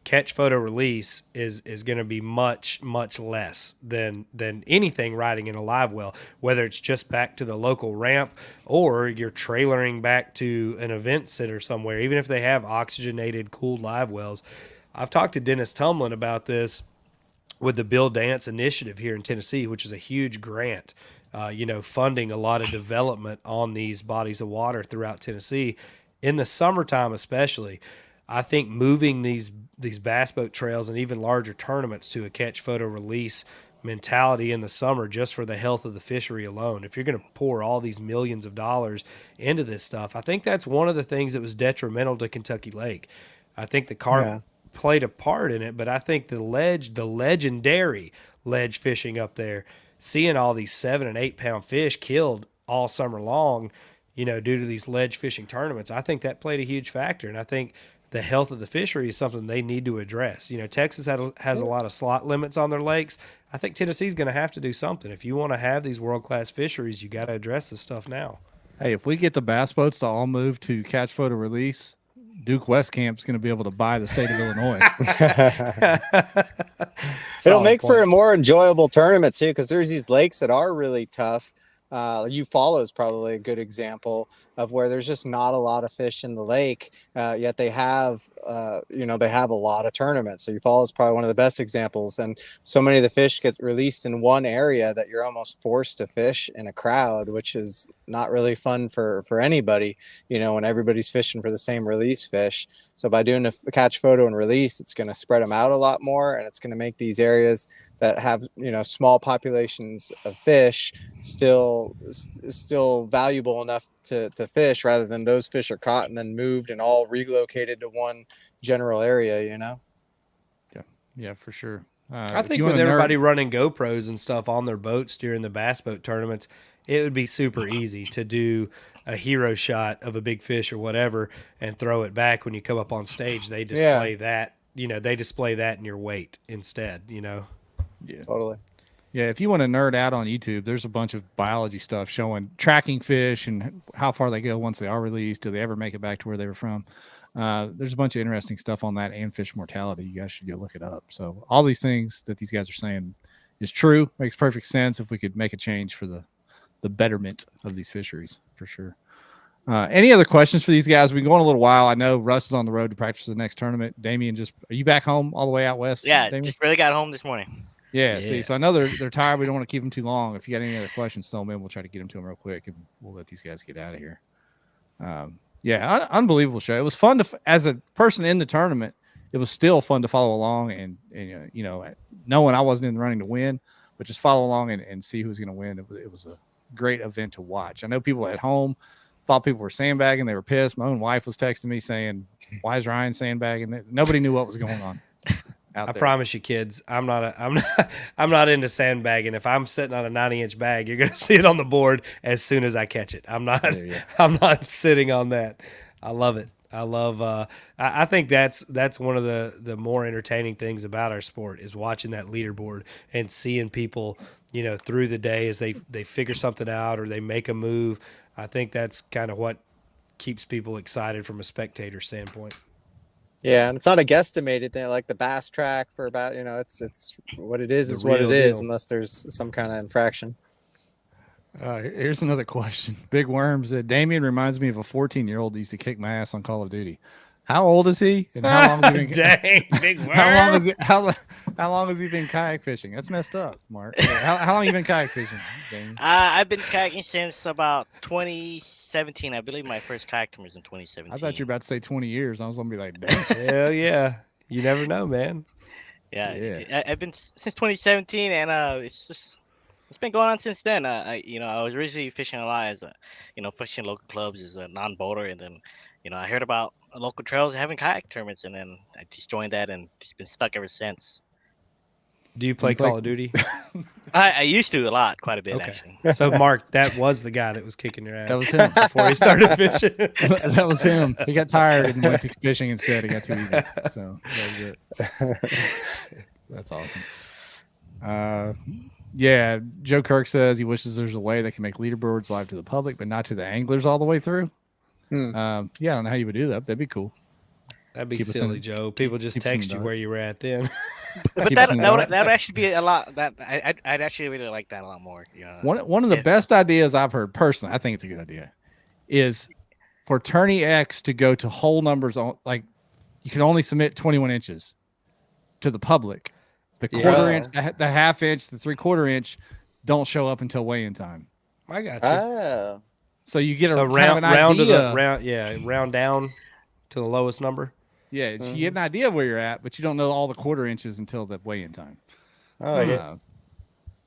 catch, photo, release is going to be much less than anything riding in a live well, whether it's just back to the local ramp or you're trailering back to an event center somewhere, even if they have oxygenated, cooled live wells. I've talked to Dennis Tumlin about this with the Bill Dance Initiative here in Tennessee, which is a huge grant, funding a lot of development on these bodies of water throughout Tennessee. In the summertime especially, I think moving these bass boat trails and even larger tournaments to a catch, photo, release mentality in the summer, just for the health of the fishery alone. If you're going to pour all these millions of dollars into this stuff, I think that's one of the things that was detrimental to Kentucky Lake. I think the carp played a part in it, but I think the legendary ledge fishing up there, seeing all these 7 and 8 pound fish killed all summer long, due to these ledge fishing tournaments, I think that played a huge factor. And I think the health of the fishery is something they need to address. Texas has a lot of slot limits on their lakes. I think Tennessee's going to have to do something. If you want to have these world-class fisheries, you got to address this stuff now. Hey, if we get the bass boats to all move to catch, photo, release, Duke Westcamp's going to be able to buy the state of Illinois. It'll make for a more enjoyable tournament too, because there's these lakes that are really tough. Eufaula is probably a good example of where there's just not a lot of fish in the lake, yet they have, they have a lot of tournaments. So Eufaula is probably one of the best examples. And so many of the fish get released in one area that you're almost forced to fish in a crowd, which is not really fun for anybody, when everybody's fishing for the same release fish. So by doing a catch, photo, and release, it's going to spread them out a lot more, and it's going to make these areas that have small populations of fish still valuable enough to fish, rather than those fish are caught and then moved and all relocated to one general area. Yeah, for sure. I think with everybody running GoPros and stuff on their boats during the bass boat tournaments, it would be super easy to do a hero shot of a big fish or whatever and throw it back when you come up on stage. They display that, they display that in your weight instead, Yeah, totally. Yeah, if you want to nerd out on YouTube, there's a bunch of biology stuff showing tracking fish and how far they go once they are released. Do they ever make it back to where they were from? There's a bunch of interesting stuff on that and fish mortality. You guys should go look it up. So all these things that these guys are saying is true. Makes perfect sense if we could make a change for the betterment of these fisheries, for sure. Any other questions for these guys? We've been going a little while. I know Russ is on the road to practice for the next tournament. Damian, are you back home all the way out west? Yeah, Damian? just really got home this morning. Yeah, see, so I know they're tired. We don't want to keep them too long. If you got any other questions, throw them in. We'll try to get them to them real quick, and we'll let these guys get out of here. Unbelievable show. It was fun as a person in the tournament. It was still fun to follow along, and knowing I wasn't in the running to win, but just follow along and see who's going to win. It was a great event to watch. I know people at home thought people were sandbagging. They were pissed. My own wife was texting me saying, "Why is Ryan sandbagging?" Nobody knew what was going on. I promise you, kids, I'm not into sandbagging. If I'm sitting on a 90-inch bag, you're gonna see it on the board as soon as I catch it. I'm not sitting on that. I love it. I think that's one of the more entertaining things about our sport is watching that leaderboard and seeing people, through the day as they figure something out or they make a move. I think that's kind of what keeps people excited from a spectator standpoint. Yeah, and it's not a guesstimated thing like the bass track for about, it's what it is what it is, unless there's some kind of infraction. Here's another question. Big Worms. Damian reminds me of a 14-year-old that used to kick my ass on Call of Duty. How old is he? And how long has he been? Dang, Big Worm. How long has he been kayak fishing? That's messed up, Mark. How long have you been kayak fishing, Damian? I've been kayaking since about 2017. I believe my first kayak tournament was in 2017. I thought you were about to say 20 years. I was going to be like, damn. Hell yeah. You never know, man. Yeah. I've been since 2017, and it's been going on since then. I was originally fishing a lot as fishing local clubs as a non-boater, and then I heard about local trails having kayak tournaments, and then I just joined that, and it's been stuck ever since. Do you play Call of Duty? I used to a lot, quite a bit actually. So Mark, that was the guy that was kicking your ass. That was him. Before he started fishing. That was him. He got tired and went to fishing instead. It got too easy. So that was it. That's awesome. Yeah, Joe Kirk says he wishes there's a way that can make leaderboards live to the public, but not to the anglers all the way through. Yeah, I don't know how you would do that. That'd be cool. That'd be silly, Joe. People just text you where you were at then. But that would actually be a lot. That I'd actually really like that a lot more. Yeah. One of the best ideas I've heard personally, I think it's a good idea, is for Tourney X to go to whole numbers on, like you can only submit 21 inches to the public. The quarter inch, the half inch, the 3/4 inch don't show up until weigh-in time. I got you. So you get round down to the lowest number. Yeah, you get an idea of where you're at, but you don't know all the 1/4 inches until the weigh-in time.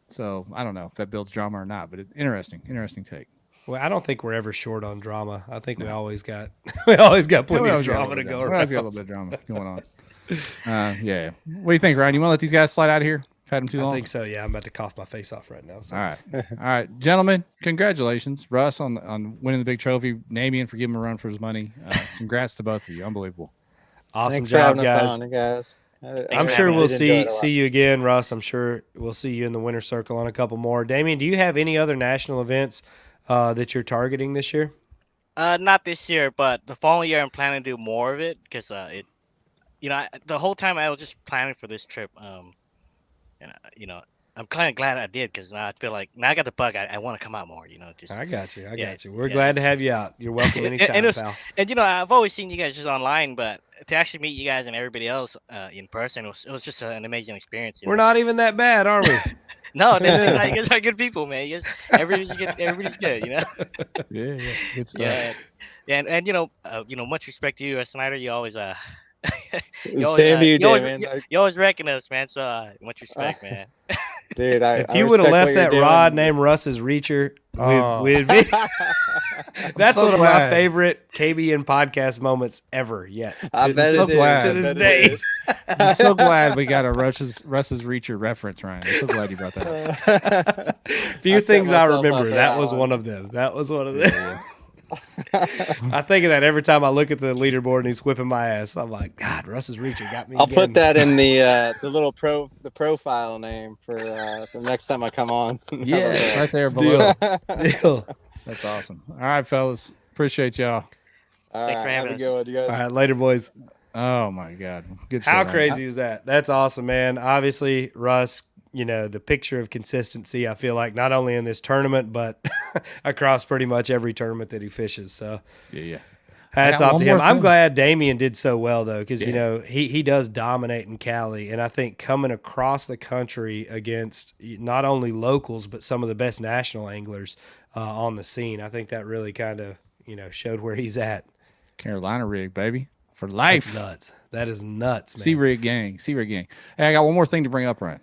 So I don't know if that builds drama or not, but interesting take. Well, I don't think we're ever short on drama. I think we always got plenty of drama to go around. We always got a little bit of drama going on. Yeah. What do you think, Ryan? You want to let these guys slide out of here? Had them too long? I think so. Yeah, I'm about to cough my face off right now. So. All right, gentlemen. Congratulations, Russ, on winning the big trophy. Damian for giving him a run for his money. Congrats to both of you. Unbelievable. Awesome Thanks job, for having guys. us on, guys. I'm sure we'll see you again, Russ. I'm sure we'll see you in the winner's circle on a couple more. Damian, do you have any other national events that you're targeting this year? Not this year, but the following year I'm planning to do more of it because the whole time I was just planning for this trip. And I'm kind of glad I did because now I feel like now I got the bug. I want to come out more. I got you. We're glad to have you out. You're welcome anytime, pal. And I've always seen you guys just online, but to actually meet you guys and everybody else in person, it was just an amazing experience. We're not even that bad, are we? No, you guys are good people, man. You guys, everybody's good, Yeah, good stuff. Yeah, and much respect to you, Rus Snyder. You always Same to you, Damian. You always reckon us, man. So much respect, man. Dude, if you would have left that rod named Russ's Reacher, we'd be. That's one of my favorite KBN podcast moments ever yet. I bet it is. To this day. I'm so glad we got a Russ's Reacher reference, Ryan. I'm so glad you brought that up. Few things I remember. That was one of them. Yeah. I think of that every time I look at the leaderboard and he's whipping my ass. I'm like, God, Russ's Reacher got me. I'll put that in the little profile name for next time I come on. Yeah, right there below. Deal. That's awesome. All right, fellas, appreciate y'all. Thanks for having us. Good, you guys. All right, later, boys. Oh my God, good. How crazy is that? That's awesome, man. Obviously, Russ. The picture of consistency, I feel like, not only in this tournament, but across pretty much every tournament that he fishes. So, yeah. Hats off to him. I'm glad Damian did so well, though, because, he does dominate in Cali. And I think coming across the country against not only locals, but some of the best national anglers on the scene, I think that really kind of, showed where he's at. Carolina rig, baby. For life. That's nuts. That is nuts, man. Sea-Rig gang. Hey, I got one more thing to bring up, Ryan.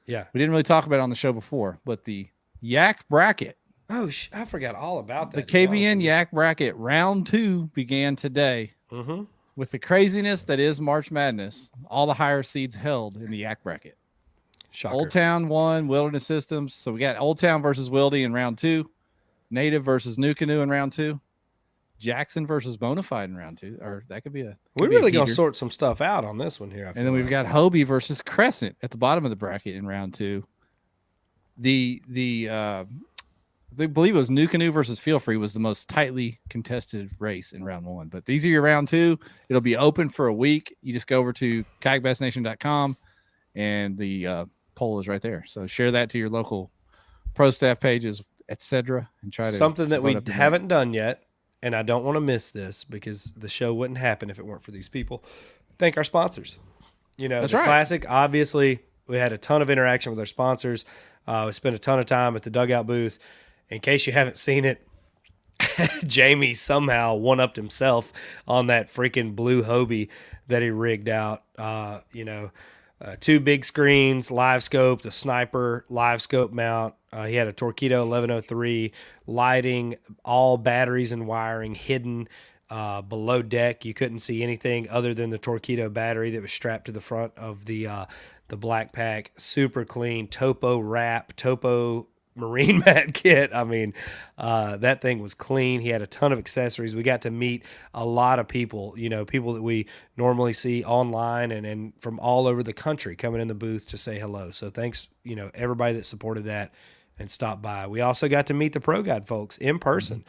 Yeah. We didn't really talk about it on the show before, but the Yak Bracket. Oh, I forgot all about that. The KBN Yak Bracket round 2 began today. Mm-hmm. With the craziness that is March Madness, all the higher seeds held in the Yak Bracket. Shocker. Old Town won, Wilderness Systems. So we got Old Town versus Wildy in round 2. Native versus New Canoe in round 2. Jackson versus Bonafide in round 2, or that could be a. We're really gonna sort some stuff out on this one here. And then we've got Hobie versus Crescent at the bottom of the bracket in round 2. They believe it was New Canoe versus Feel Free was the most tightly contested race in round 1. But these are your round 2. It'll be open for a week. You just go over to kayakbassnation.com, and the poll is right there. So share that to your local pro staff pages, etc., and try to something that we haven't done yet. And I don't want to miss this because the show wouldn't happen if it weren't for these people. Thank our sponsors. That's the right. Classic, obviously, we had a ton of interaction with our sponsors. We spent a ton of time at the Dugout booth. In case you haven't seen it, Jamie somehow one-upped himself on that freaking blue Hobie that he rigged out. 2 big screens, live scope, the sniper live scope mount. He had a Torqeedo 1103 lighting, all batteries and wiring hidden below deck. You couldn't see anything other than the Torqeedo battery that was strapped to the front of the the black pack, super clean, topo wrap, topo marine mat kit. I mean, that thing was clean. He had a ton of accessories. We got to meet a lot of people, people that we normally see online and from all over the country coming in the booth to say hello. So thanks, everybody that supported that and stopped by. We also got to meet the Pro Guide folks in person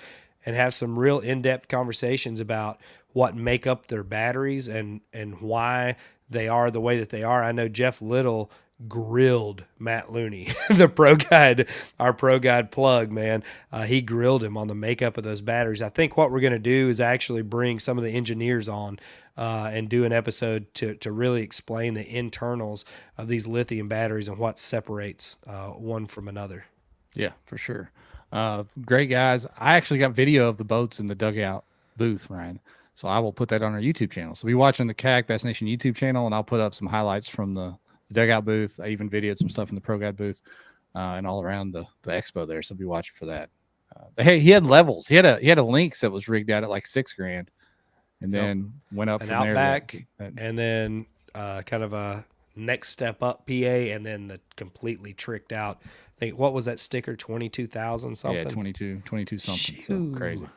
and have some real in-depth conversations about what make up their batteries and why they are the way that they are. I know Jeff Little grilled Matt Looney, the Pro Guide, our Pro Guide plug, man. He grilled him on the makeup of those batteries. I think what we're going to do is actually bring some of the engineers on and do an episode to really explain the internals of these lithium batteries and what separates one from another. Yeah, for sure. Great guys. I actually got video of the boats in the Dugout booth, Ryan. So I will put that on our YouTube channel. So be watching the Kayak Bass Nation YouTube channel, and I'll put up some highlights from the Dugout booth. I even videoed some stuff in the Pro Guide booth and all around the expo there. So be watching for that. Hey, he had levels. He had a Lynx that was rigged out at like $6,000, and then went up an from Outback, there. And then kind of a next step up PA, and then the completely tricked out. I think what was that sticker? 22,000 something. Yeah, 22 something. So crazy.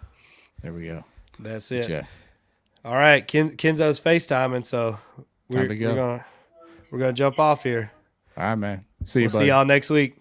There we go. That's it. Yeah. All right, Kenzo's FaceTiming, so we're gonna jump off here. All right, man. See you, we'll buddy. see y'all next week.